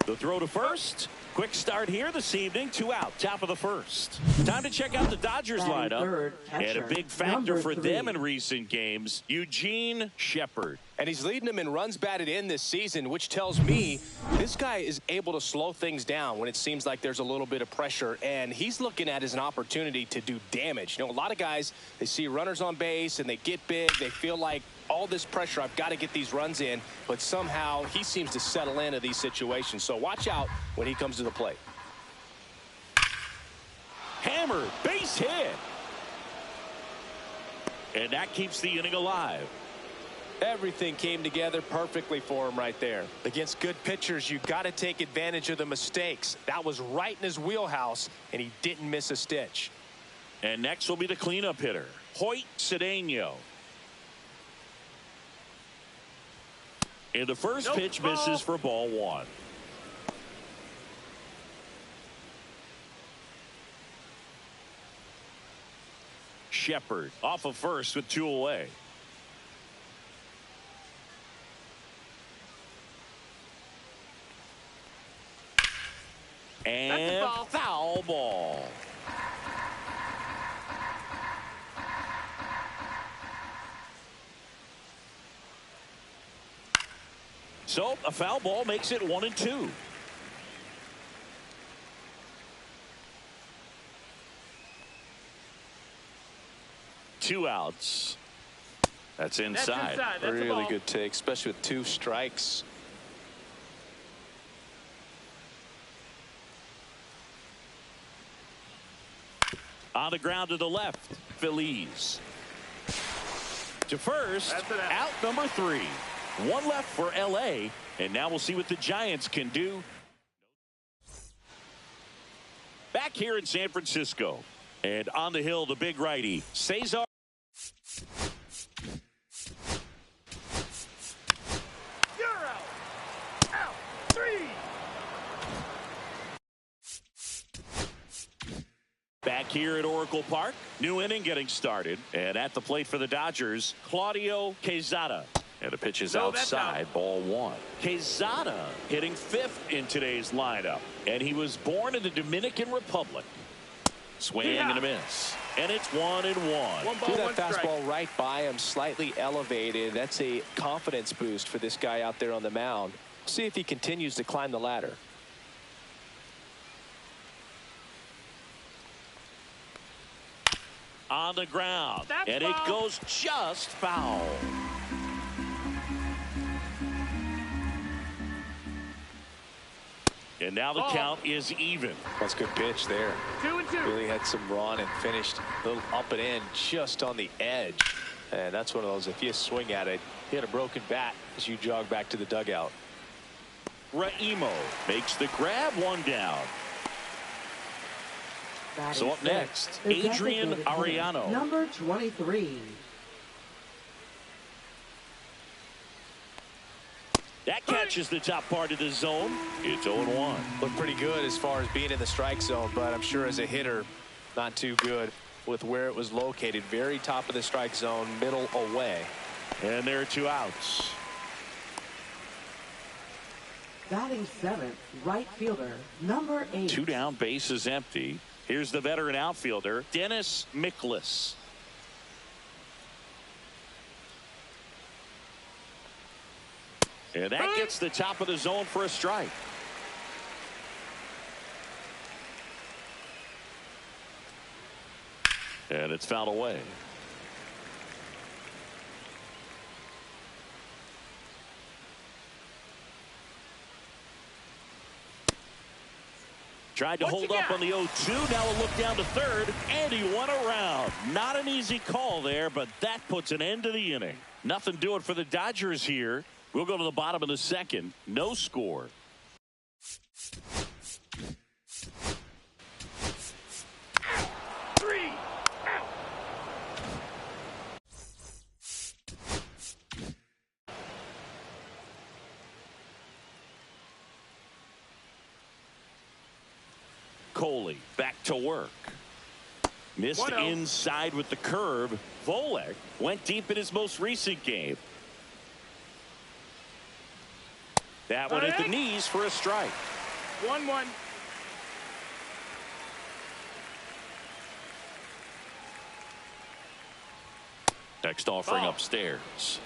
The throw to first. Quick start here this evening. 2 out. Top of the first. Time to check out the Dodgers lineup. And a big factor for them in recent games, Eugene Shepard. And he's leading them in runs batted in this season, which tells me this guy is able to slow things down when it seems like there's a little bit of pressure. And he's looking at it as an opportunity to do damage. You know, a lot of guys, they see runners on base and they get big. They feel like all this pressure, I've got to get these runs in. But somehow he seems to settle into these situations. So watch out when he comes to the plate. Hammer, base hit. And that keeps the inning alive. Everything came together perfectly for him right there. Against good pitchers, you got to take advantage of the mistakes. That was right in his wheelhouse, and he didn't miss a stitch. And next will be the cleanup hitter, Hoyt Cedeno. And the first pitch misses for ball 1. Shepard off of first with 2 away. And foul ball. So a foul ball makes it 1-2. Two outs. That's inside. That's really good take, especially with 2 strikes. On the ground to the left, Feliz. To first, out number 3. 1 left for L.A., and now we'll see what the Giants can do. Back here in San Francisco, and on the hill, the big righty, Cesar. You're out. Out. 3. Back here at Oracle Park, new inning getting started, and at the plate for the Dodgers, Claudio Quezada. And the pitch is outside, ball 1. Quezada hitting 5th in today's lineup, and he was born in the Dominican Republic. Swing and a miss, and it's 1-1. Threw that fastball right by him, slightly elevated. That's a confidence boost for this guy out there on the mound. See if he continues to climb the ladder. On the ground, and it goes just foul. And now the count is even. That's a good pitch there. 2-2. Really had some run and finished a little up and in just on the edge. And that's one of those, if you swing at it, you hit a broken bat as you jog back to the dugout. Raimo makes the grab, 1 down. So up next, Adrian Ariano. Number 23. That catches the top part of the zone. It's 0-1. Looked pretty good as far as being in the strike zone, but I'm sure as a hitter, not too good with where it was located. Very top of the strike zone, middle away. And there are 2 outs. Batting 7th, right fielder, number 8. 2 down, base is empty. Here's the veteran outfielder, Dennis Miklas. And that gets the top of the zone for a strike. And it's fouled away. Tried to hold up on the 0-2. Now a look down to third, and he won around. Not an easy call there, but that puts an end to the inning. Nothing doing for the Dodgers here. We'll go to the bottom of the second. No score. Coley back to work. Missed inside with the curve. Volek went deep in his most recent game. That one at the knees for a strike. 1-1. Next offering upstairs.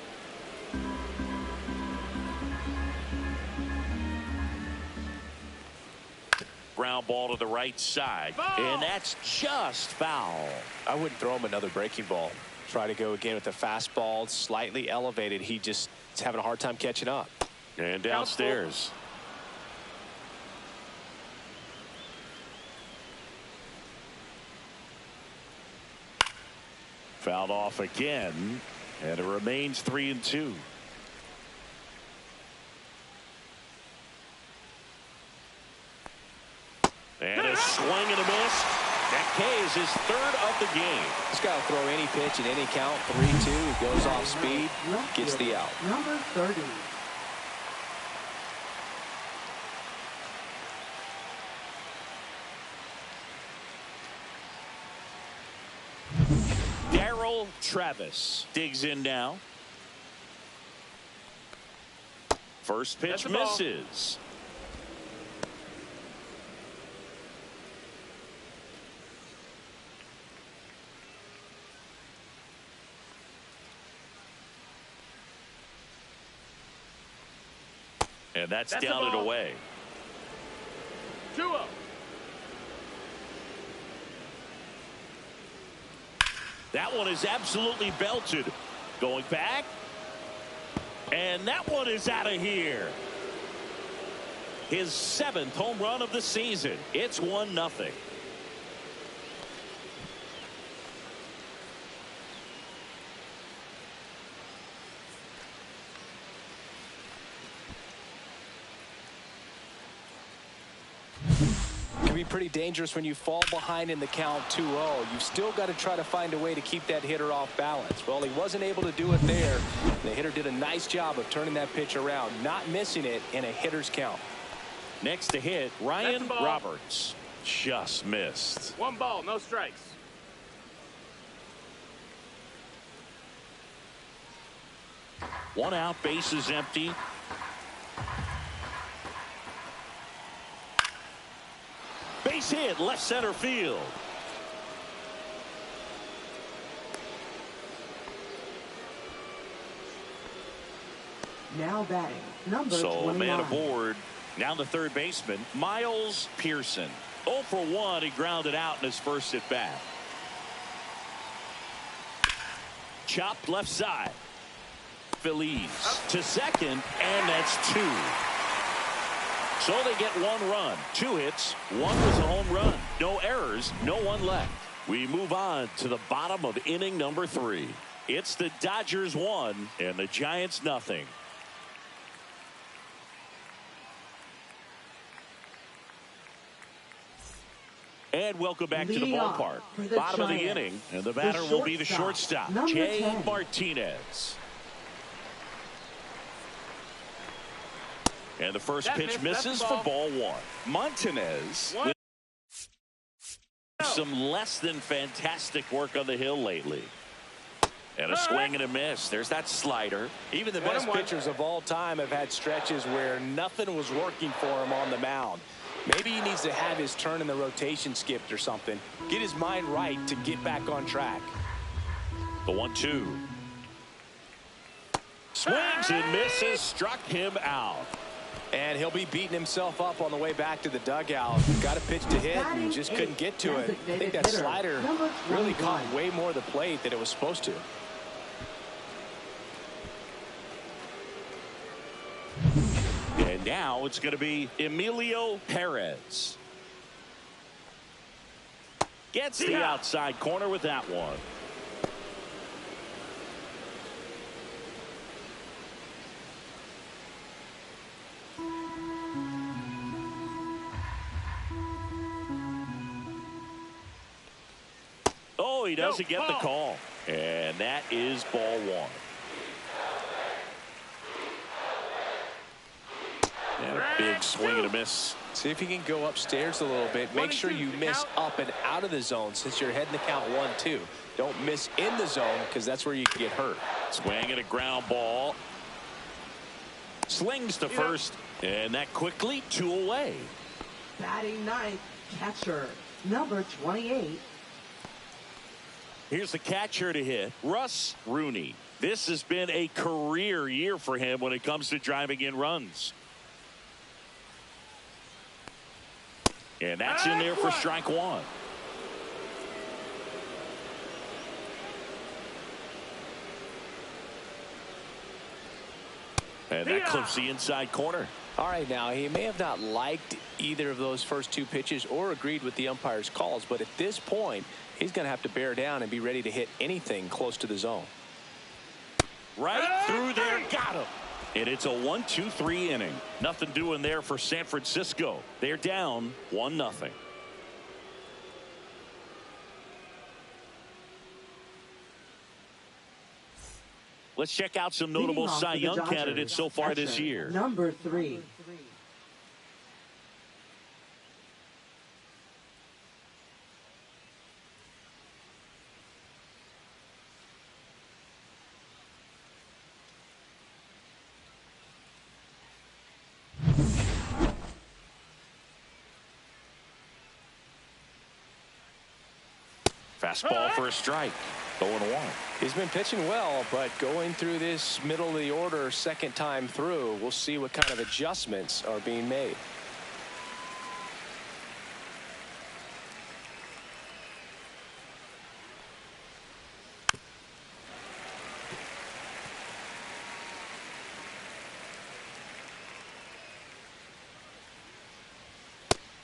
Ground ball to the right side. And that's just foul. I wouldn't throw him another breaking ball. Try to go again with the fastball, slightly elevated. He just is having a hard time catching up. And downstairs. Fouled off again, and it remains 3-2. And a swing and a miss. That K is his third of the game. This guy will throw any pitch in any count. 3-2. He goes off speed, gets the out. Number 30. Travis digs in now. First pitch misses. And that's down and away. 2-0. That one is absolutely belted. Going back. And that one is out of here. His 7th home run of the season. It's 1-0. Be pretty dangerous when you fall behind in the count 2-0. You've still got to try to find a way to keep that hitter off balance. Well, he wasn't able to do it there. The hitter did a nice job of turning that pitch around, not missing it in a hitter's count. Next to hit, Ryan Roberts. Just missed. 1 ball, no strikes. One out, base is empty. Base hit, left center field. Now batting, number 29. Man aboard. Now the third baseman, Miles Pearson. 0 for 1, he grounded out in his first at bat. Chopped left side. Feliz to second, and that's 2. So they get 1 run, 2 hits, 1 was a home run, no errors, no one left. We move on to the bottom of inning number 3. It's the Dodgers 1 and the Giants nothing. And welcome back to the ballpark. Bottom of the inning, and the batter will be the shortstop, Jay Martinez. And the first pitch misses for ball 1. Martinez with some less than fantastic work on the hill lately. And a swing and a miss. There's that slider. Even the best pitchers of all time have had stretches where nothing was working for him on the mound. Maybe he needs to have his turn in the rotation skipped or something. Get his mind right to get back on track. The 1-2. Swings and misses. Struck him out. And he'll be beating himself up on the way back to the dugout. Got a pitch to hit and just couldn't get to it. I think that slider really caught way more of the plate than it was supposed to. And now it's going to be Emilio Perez. Gets the outside corner with that one. Oh, he doesn't get the call. And that is ball 1. And Big swing and a miss. See if you can go upstairs a little bit. Make sure you miss up and out of the zone since you're heading the count 1-2. Don't miss in the zone because that's where you can get hurt. Swing and a ground ball. Slings to first, and that quickly 2 away. Batting ninth, catcher, number 28. Here's the catcher to hit, Russ Rooney. This has been a career year for him when it comes to driving in runs. And that's in there for strike one. And that clips the inside corner. All right, now he may have not liked either of those first 2 pitches or agreed with the umpire's calls, but at this point he's going to have to bear down and be ready to hit anything close to the zone. Right through there, got him. And it's a 1-2-3 inning. Nothing doing there for San Francisco. They're down 1-0. Let's check out some notable Cy Young candidates so far this year. Number 3. Fastball for a strike. 0-1. He's been pitching well, but going through this middle of the order second time through, we'll see what kind of adjustments are being made.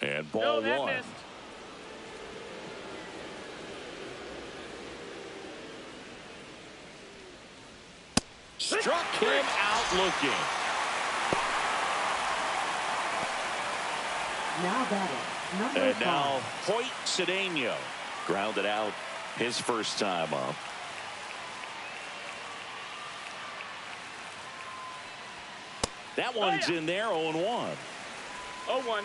And ball one. Missed. Struck him out looking. Now batting, number 5. And now Hoyt Cedeno grounded out his first time up. That one's in there, 0-1. 0-1.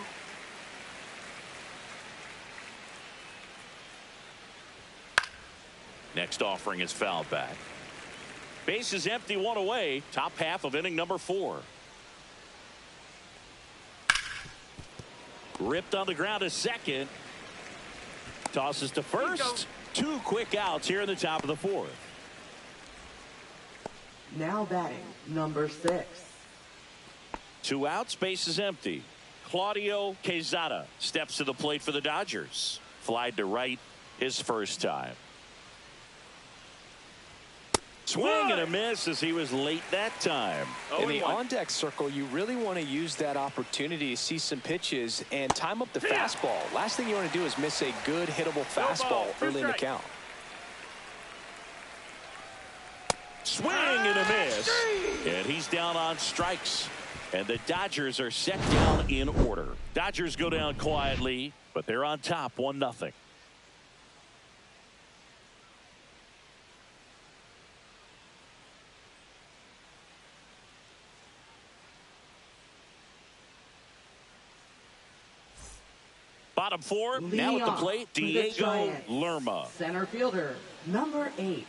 Next offering is fouled back. Base is empty, 1 away. Top half of inning number 4. Ripped on the ground to second. Tosses to first. 2 quick outs here in the top of the 4th. Now batting, number 6. 2 outs, base is empty. Claudio Quezada steps to the plate for the Dodgers. Flied to right his first time. Swing and a miss as he was late that time. In the on-deck circle, you really want to use that opportunity to see some pitches and time up the fastball. Last thing you want to do is miss a good hittable fastball early in the count. Swing and a miss. And he's down on strikes. And the Dodgers are set down in order. Dodgers go down quietly, but they're on top 1-0. Bottom 4, now at the plate, Diego Lerma. Center fielder, number 8.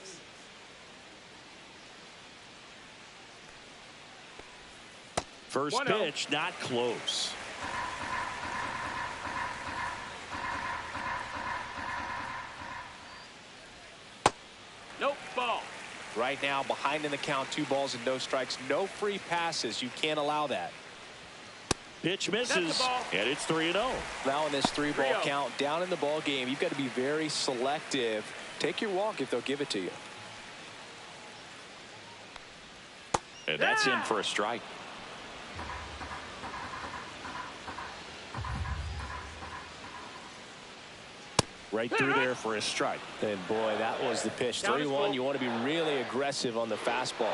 First pitch, not close. Nope, ball. Right now, behind in the count, 2 balls and no strikes. No free passes. You can't allow that. Pitch misses, and it's 3-0. Now in this 3-ball count, down in the ball game, you've got to be very selective. Take your walk if they'll give it to you. And that's in for a strike. Right through there for a strike. And boy, that was the pitch. 3-1. You want to be really aggressive on the fastball.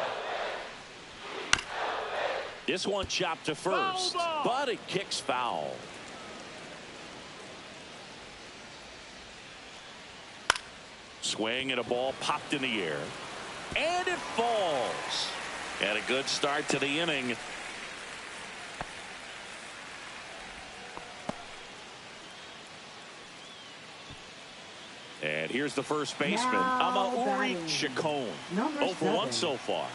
This one chopped to first, but it kicks foul. Swing and a ball popped in the air. And it falls. And a good start to the inning. And here's the first baseman, Amauri Chacon. 0 for 1 so far.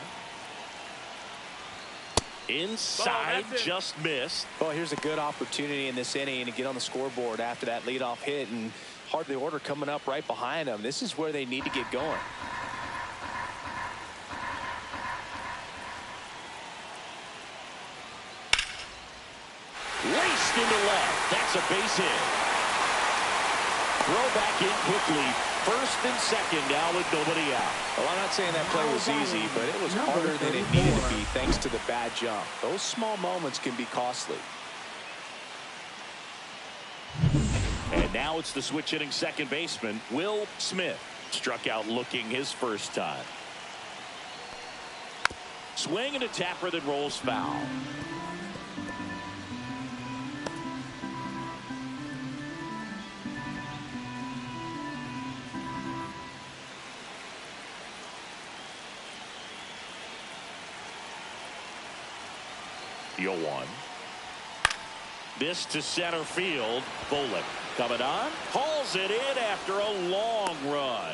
Inside, just missed. Well, here's a good opportunity in this inning to get on the scoreboard after that leadoff hit, and hard the order coming up right behind them. This is where they need to get going. Raced into left. That's a base hit. Throw back in quickly. First and second now with nobody out. Well, I'm not saying that play was easy, but it was harder than it needed to be thanks to the bad jump. Those small moments can be costly. And now it's the switch hitting second baseman, Will Smith. Struck out looking his first time. Swing and a tapper that rolls foul. The 0-1. This to center field. Bullock coming on. Hauls it in after a long run.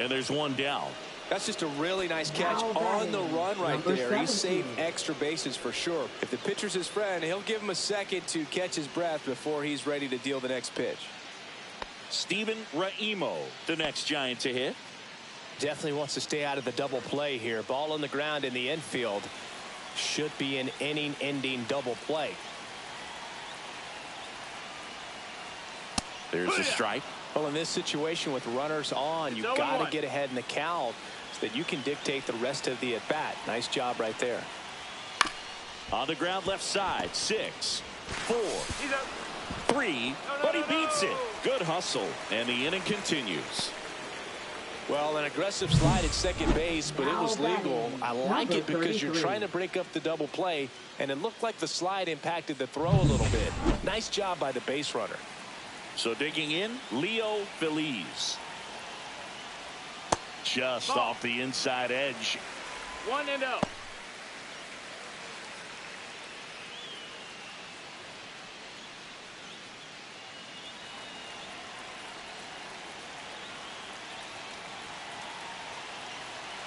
And there's one down. That's just a really nice catch on the run right there. He saved extra bases for sure. If the pitcher's his friend, he'll give him a second to catch his breath before he's ready to deal the next pitch. Steven Raimo, the next Giant to hit. Definitely wants to stay out of the double play here. Ball on the ground in the infield. Should be an inning-ending double play. There's a strike. Well, in this situation with runners on, you've got to get ahead in the count so that you can dictate the rest of the at-bat. Nice job right there. On the ground left side. 6, 4, 3, but he beats it. Good hustle, and the inning continues. Well, an aggressive slide at second base, but it was legal. I like it because you're trying to break up the double play, and it looked like the slide impacted the throw a little bit. Nice job by the base runner. So digging in, Leo Feliz. Just off the inside edge. 1-0.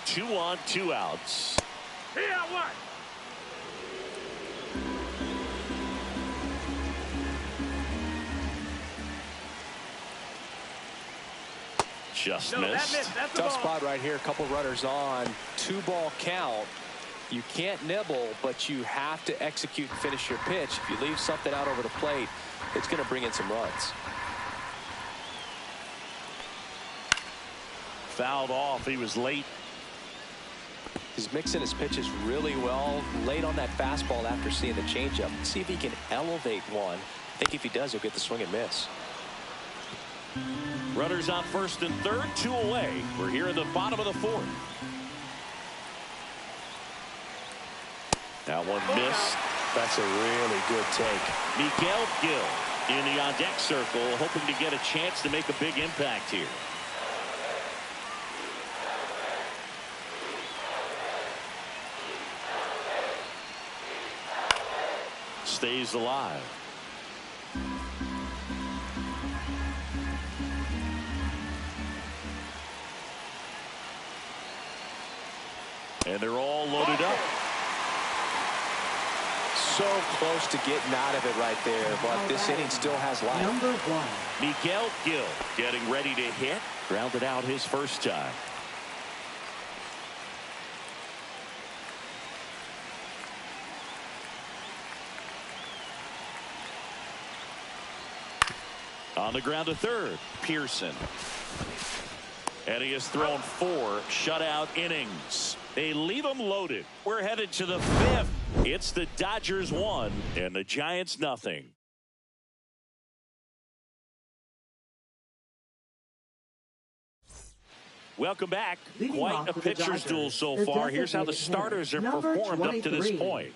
Two on, 2 outs. Here, what? Just That's missed. Tough spot right here. A couple runners on. 2-ball count. You can't nibble, but you have to execute and finish your pitch. If you leave something out over the plate, it's going to bring in some runs. Fouled off. He was late. He's mixing his pitches really well. Late on that fastball after seeing the changeup. See if he can elevate one. I think if he does, he'll get the swing and miss. Runners on first and third, 2 away. We're here in the bottom of the 4th. That one missed. That's a really good take. Miguel Gil in the on-deck circle, hoping to get a chance to make a big impact here. Stays alive. And they're all loaded up. So close to getting out of it right there, but this inning still has life. Number 1. Miguel Gil getting ready to hit. Grounded out his first time. On the ground to third, Pearson. And he has thrown 4 shutout innings. They leave him loaded. We're headed to the 5th. It's the Dodgers 1 and the Giants nothing. Welcome back. Quite a pitcher's duel so far. Here's how the starters have performed up to this point.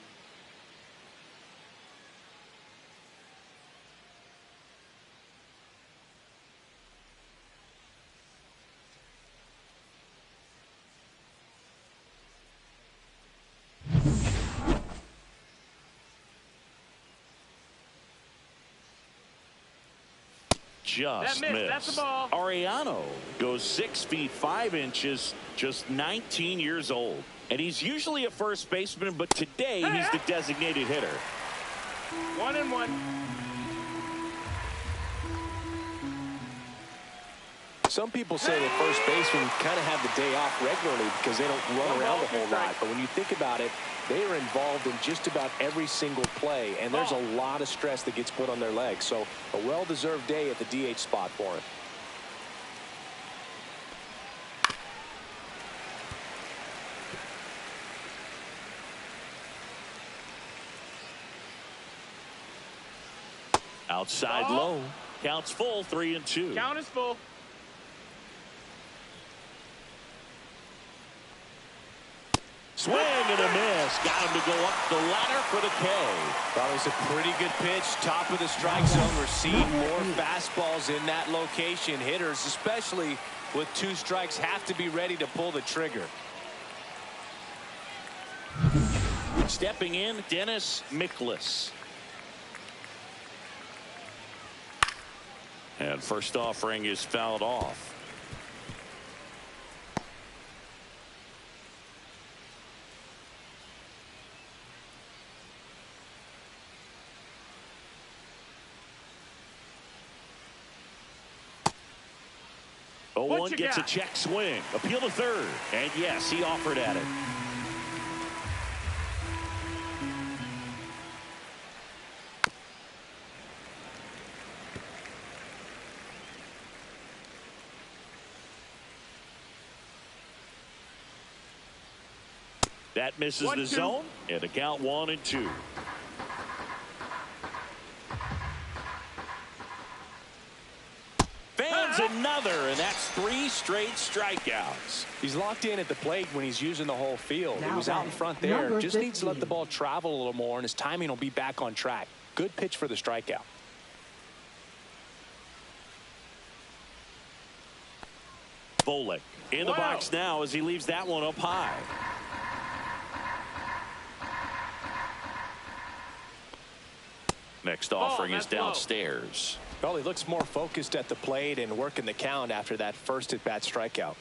just That's missed. the ball. Ariano goes 6 feet 5 inches, just 19 years old. And he's usually a first baseman, but today he's the designated hitter. 1-1. Some people say that first basemen kind of have the day off regularly because they don't run around a whole lot. But when you think about it, they are involved in just about every single play, and there's a lot of stress that gets put on their legs. So a well-deserved day at the DH spot for him. Outside low. Counts full, 3-2. Count is full. Swing and a miss. Got him to go up the ladder for the K. That was a pretty good pitch. Top of the strike zone. We're seeing more fastballs in that location. Hitters, especially with 2 strikes, have to be ready to pull the trigger. Stepping in, Dennis Miklas. And first offering is fouled off. One gets a check swing. Appeal to third. And yes, he offered at it. That misses the zone. And the count 1-2. Another, and that's 3 straight strikeouts. He's locked in at the plate when he's using the whole field. He was out in front there. Just 15. needs to let the ball travel a little more, and his timing will be back on track. Good pitch for the strikeout. Volek in the box now as he leaves that one up high. Next offering is downstairs. Well, he looks more focused at the plate and working the count after that first at-bat strikeout.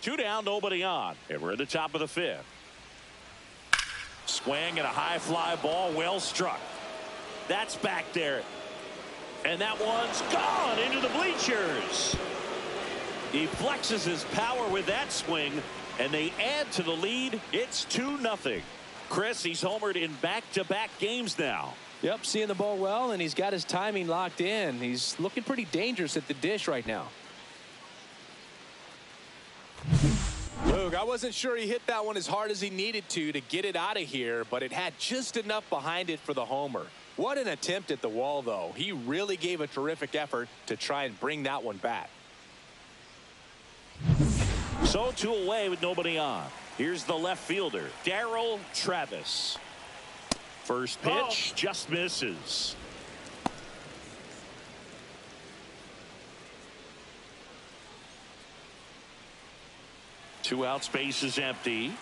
2 down, nobody on. And we're at the top of the 5th. Swing and a high fly ball, well struck. That's back there. And that one's gone into the bleachers. He flexes his power with that swing, and they add to the lead. It's 2-0. Chris, he's homered in back-to-back games now. Yep, seeing the ball well, and he's got his timing locked in. He's looking pretty dangerous at the dish right now. Luke, I wasn't sure he hit that one as hard as he needed to get it out of here, but it had just enough behind it for the homer. What an attempt at the wall, though. He really gave a terrific effort to try and bring that one back. So 2 away with nobody on. Here's the left fielder, Darryl Travis. First pitch just misses. Two out, space is empty.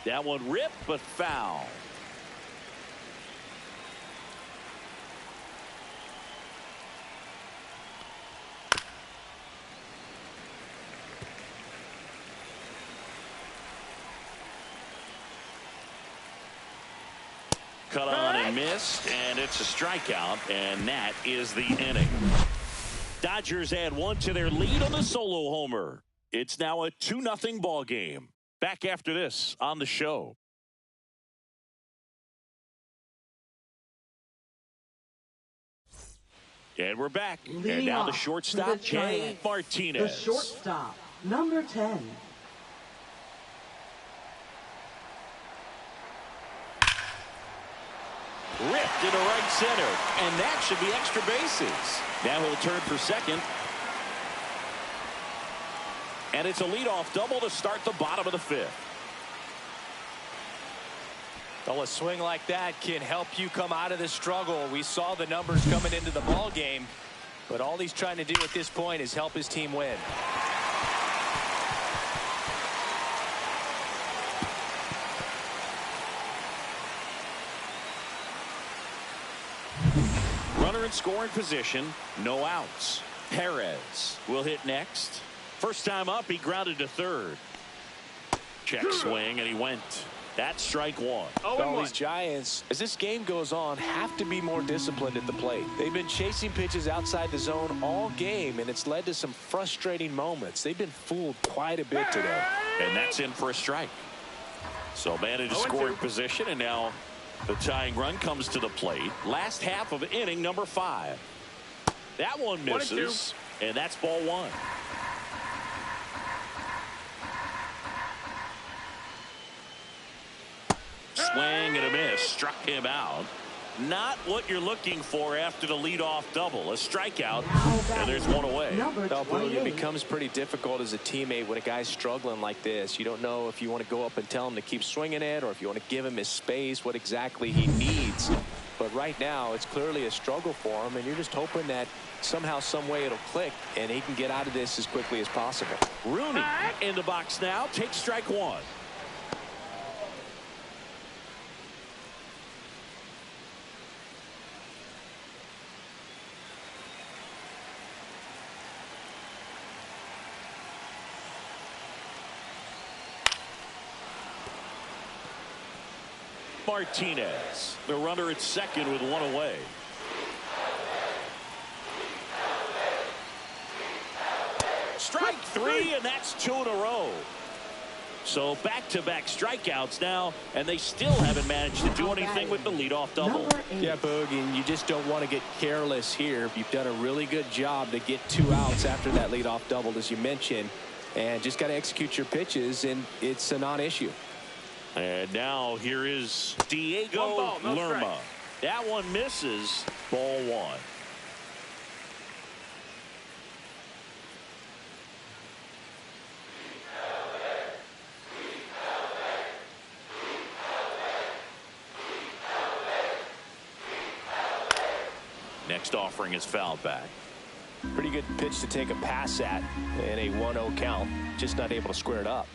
That one ripped but foul. Cut on and missed, and it's a strikeout, and that is the inning. Dodgers add 1 to their lead on the solo homer. It's now a 2-0 ball game. Back after this on the show. And we're back. And now the shortstop, Jay Martinez. The shortstop, number 10. Ripped into right center, and that should be extra bases. Now he'll turn for second. And it's a leadoff double to start the bottom of the 5th. Well, a swing like that can help you come out of the struggle. We saw the numbers coming into the ball game, but all he's trying to do at this point is help his team win. runner in scoring position, no outs. Perez will hit next. First time up, he grounded to third. Check swing, and he went. That's strike one. All these Giants, as this game goes on, have to be more disciplined at the plate. They've been chasing pitches outside the zone all game, and it's led to some frustrating moments. They've been fooled quite a bit today. And that's in for a strike. So man into scoring position, and now the tying run comes to the plate. Last half of inning number 5. That one misses, and that's ball 1. Swing and a miss. Struck him out. Not what you're looking for after the leadoff double. A strikeout, and there's one away. It becomes pretty difficult as a teammate when a guy's struggling like this. You don't know if you want to go up and tell him to keep swinging it, or if you want to give him his space, what exactly he needs. But right now, it's clearly a struggle for him, and you're just hoping that somehow, some way it'll click, and he can get out of this as quickly as possible. Rooney in the box now. Takes strike 1. Martinez, the runner at second with one away. Strike 3, and that's 2 in a row. So back-to-back strikeouts now, and they still haven't managed to do anything with the leadoff double. Yeah, Boog, and you just don't want to get careless here. You've done a really good job to get 2 outs after that leadoff double, as you mentioned, and just got to execute your pitches, and it's a non-issue. And now here is Diego Lerma. That one misses. Ball 1. Next offering is fouled back. Pretty good pitch to take a pass at in a 1-0 count. Just not able to square it up.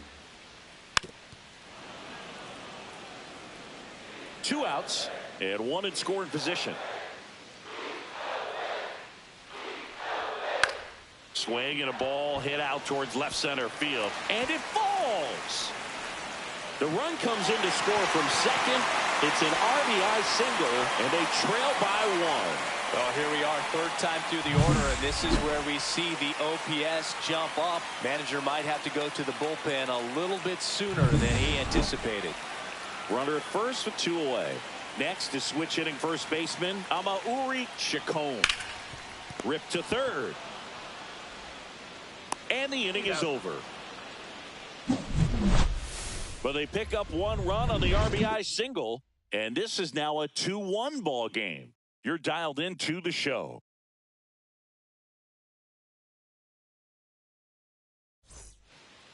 2 outs and 1 in scoring position. Swing and a ball hit out towards left center field, and it falls. The run comes in to score from second. It's an RBI single, and they trail by 1. Well, here we are, third time through the order, and this is where we see the OPS jump up. Manager might have to go to the bullpen a little bit sooner than he anticipated. Runner at first with 2 away. Next is switch hitting first baseman Amauri Chacon. Ripped to third. And the inning is over. But they pick up 1 run on the RBI single, and this is now a 2-1 ball game. You're dialed into the show.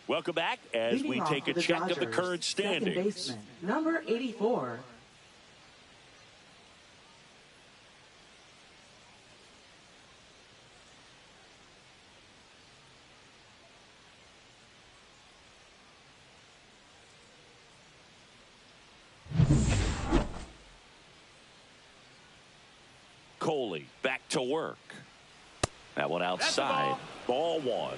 Welcome back as we take a check of the current standings. Second baseman, number 84. Coley back to work. That one outside. Ball 1.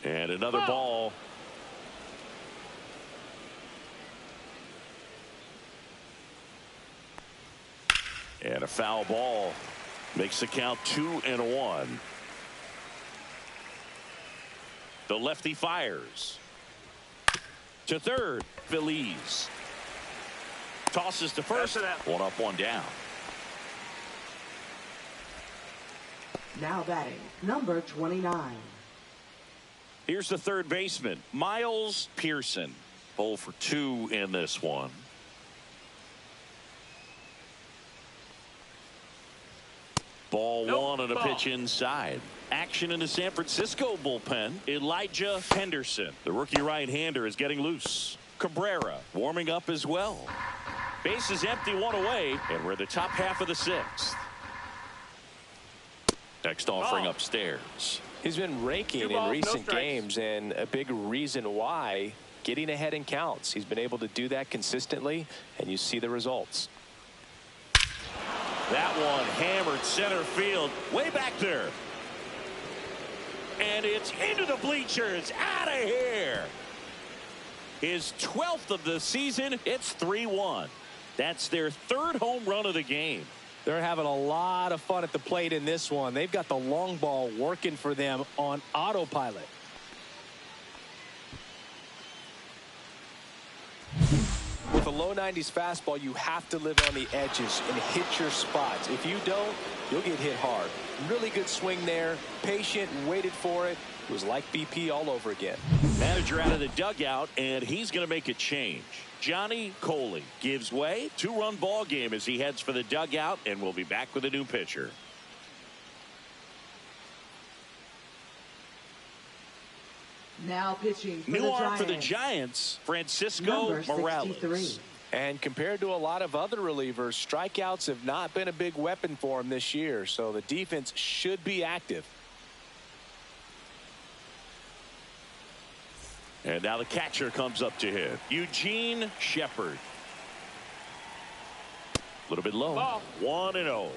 And another ball. And a foul ball. Makes the count 2-1. The lefty fires. To third. Feliz. Tosses to first. 1 up, 1 down. Now batting, number 29. Here's the third baseman, Miles Pearson. 0 for 2 in this one. Ball 1 and a pitch inside. Action in the San Francisco bullpen. Elijah Henderson, the rookie right-hander, is getting loose. Cabrera warming up as well. Base is empty, 1 away, and we're in the top half of the 6th. Next offering upstairs. He's been raking in recent games, and a big reason why getting ahead in counts. He's been able to do that consistently, and you see the results. That one hammered center field, way back there. And it's into the bleachers, out of here. His 12th of the season. It's 3-1. That's their third home run of the game. They're having a lot of fun at the plate in this one. They've got the long ball working for them on autopilot. With a low 90s fastball, you have to live on the edges and hit your spots. If you don't, you'll get hit hard. Really good swing there. Patient, waited for it. It was like BP all over again. Manager out of the dugout, and he's going to make a change. Johnny Coley gives way. 2-run ball game as he heads for the dugout, and we'll be back with a new pitcher. Now pitching for New the arm Giants. for the Giants, Francisco Number 63. Morales. And compared to a lot of other relievers, strikeouts have not been a big weapon for him this year, so the defense should be active. And now the catcher comes up to him, Eugene Shepard. A little bit low. 1-0.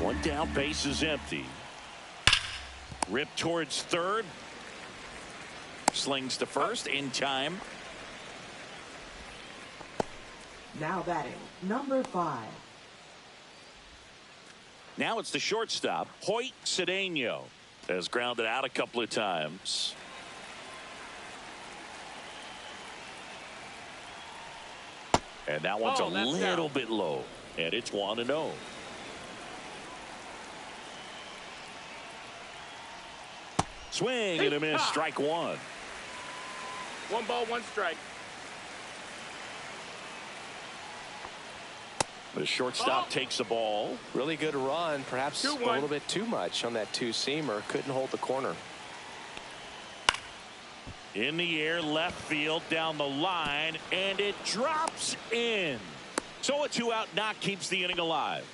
One down, base is empty. Rip towards third. Slings to first in time. Now batting, number 5. Now it's the shortstop, Hoyt Cedeno. Has grounded out a couple of times. And that one's a little bit low. And it's 1-0. Swing and a miss, strike one. 1 ball, 1 strike. The shortstop takes the ball. Really good run, perhaps a 2-1. little bit too much on that two-seamer. Couldn't hold the corner. In the air, left field, down the line, and it drops in. So a 2-out knock keeps the inning alive.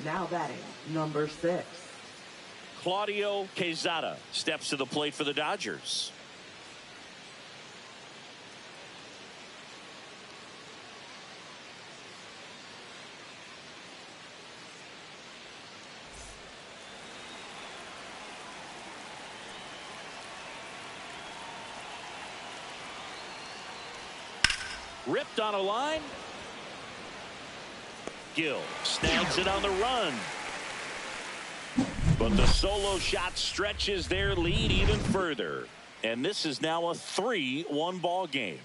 Now batting, number 6. Claudio Quezada steps to the plate for the Dodgers. Ripped on a line. Gill snags it on the run. But the solo shot stretches their lead even further. And this is now a 3-1 ball game.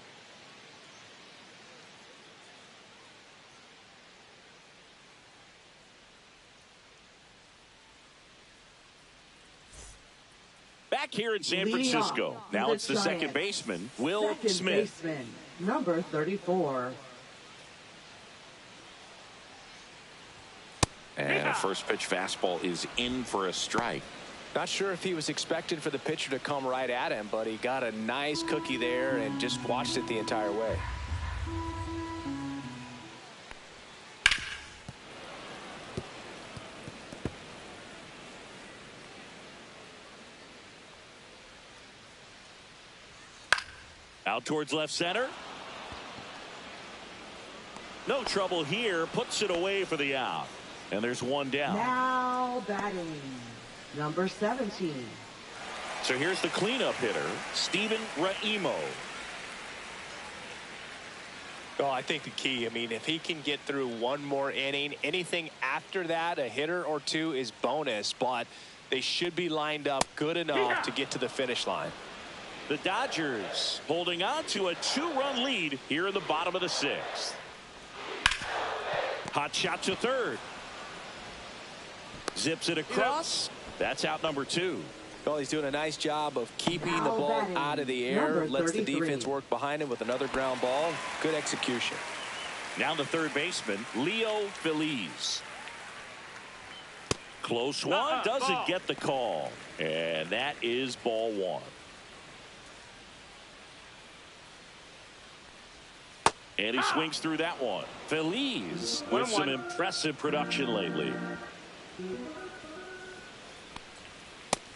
Back here in San Leading Francisco. off Now the it's the second Giants. baseman, Will Second Smith. baseman, number 34. And first pitch fastball is in for a strike. Not sure if he was expecting for the pitcher to come right at him, but he got a nice cookie there and just watched it the entire way. Out towards left center. No trouble here. Puts it away for the out. And there's one down. Now batting, number 17. So here's the cleanup hitter, Steven Raimo. Well, I think the key, I mean, if he can get through one more inning, anything after that, a hitter or two is bonus, but they should be lined up good enough to get to the finish line. The Dodgers holding on to a 2-run lead here in the bottom of the 6th. Hot shot to third. Zips it across. That's out number 2. Well, he's doing a nice job of keeping the Now ball batting, out of the air. number Lets the 33. defense work behind him with another ground ball. Good execution. Now the third baseman, Leo Feliz. Close one, doesn't get the call. And that is ball 1. And he swings through that one. Feliz with some impressive production lately.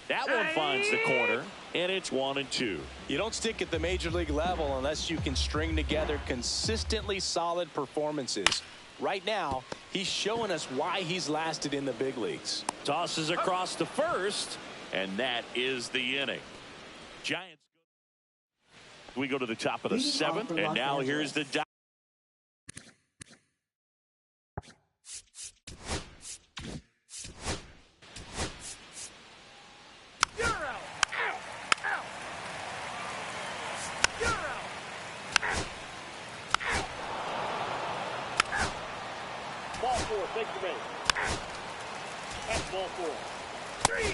That one finds the corner, and it's 1-2. You don't stick at the major league level unless you can string together consistently solid performances. Right now, he's showing us why he's lasted in the big leagues. Tosses across to first, and that is the inning. Giants. We go to the top of the seventh, and now here's the Ball four, take the base. That's ball four. 3.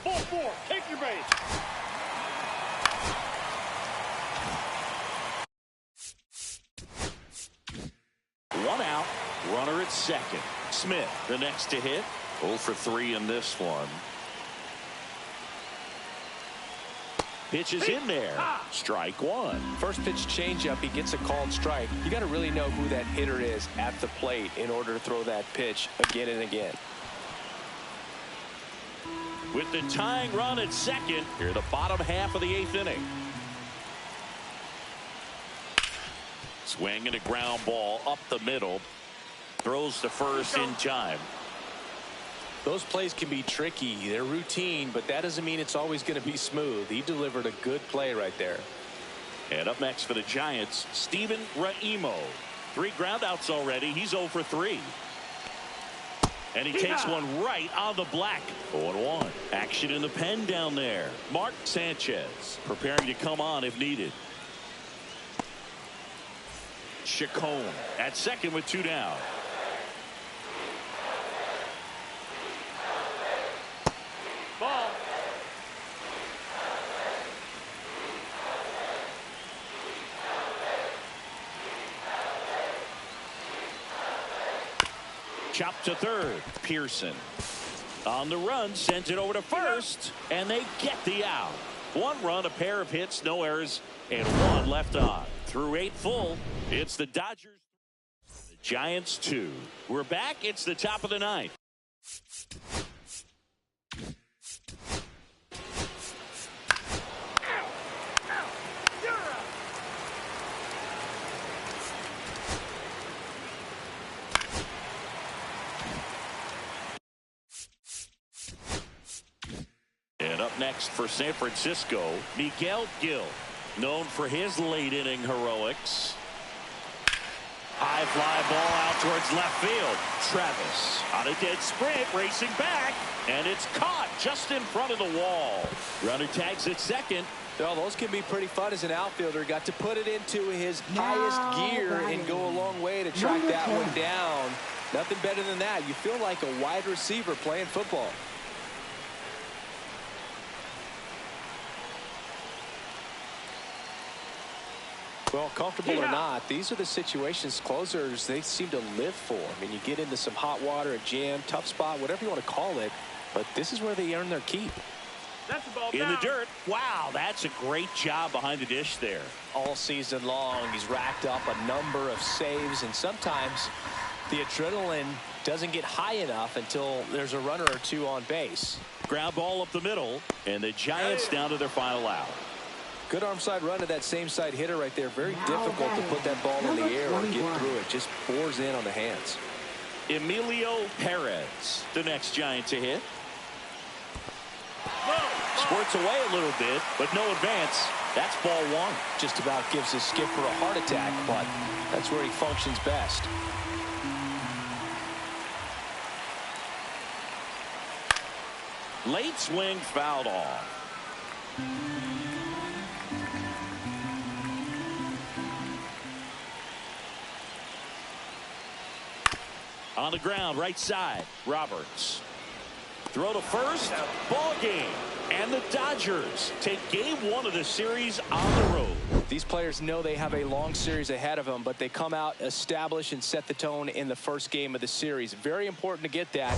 Ball four, take your base. One out, runner at second. Smith, the next to hit. 0 for 3 in this one. Pitch is in there. Strike one. First pitch changeup, he gets a called strike. You got to really know who that hitter is at the plate in order to throw that pitch again and again. With the tying run at second, here the bottom half of the 8th inning. Swing and a ground ball up the middle. Throws to first in time. Those plays can be tricky. They're routine, but that doesn't mean it's always going to be smooth. He delivered a good play right there. And up next for the Giants, Steven Raimo. 3 groundouts already. He's 0 for 3. And he takes one right on the black. 0-1. Action in the pen down there. Mark Sanchez preparing to come on if needed. Chacon at second with 2 down. Ball. Chop to third. Pearson on the run, sends it over to first, and they get the out. 1 run, a pair of hits, no errors, and 1 left on. Through 8 full, it's the Dodgers, the Giants 2. We're back. It's the top of the 9th. And up next for San Francisco, Miguel Gil, known for his late inning heroics. High fly ball out towards left field. Travis on a dead sprint, racing back, and it's caught just in front of the wall. Runner tags at second. Well, those can be pretty fun as an outfielder. Got to put it into his highest gear and go a long way to track that one down. Nothing better than that. You feel like a wide receiver playing football. Well, comfortable or not, these are the situations closers they seem to live for. I mean, you get into some hot water, a jam, tough spot, whatever you want to call it, but this is where they earn their keep. That's the ball in down. the dirt. Wow, that's a great job behind the dish there. All season long, he's racked up a number of saves, and sometimes the adrenaline doesn't get high enough until there's a runner or 2 on base. Ground ball up the middle, and the Giants down to their final out. Good arm side run to that same side hitter right there. Very difficult to put that ball in the air or get through it. Just bores in on the hands. Emilio Perez, the next Giant to hit. Squirts away a little bit, but no advance. That's ball 1. Just about gives his skipper a heart attack, but that's where he functions best. Late swing fouled off. On the ground, right side, Roberts. Throw to first, ball game. And the Dodgers take game 1 of the series on the road. These players know they have a long series ahead of them, but they come out, establish, and set the tone in the first game of the series. Very important to get that.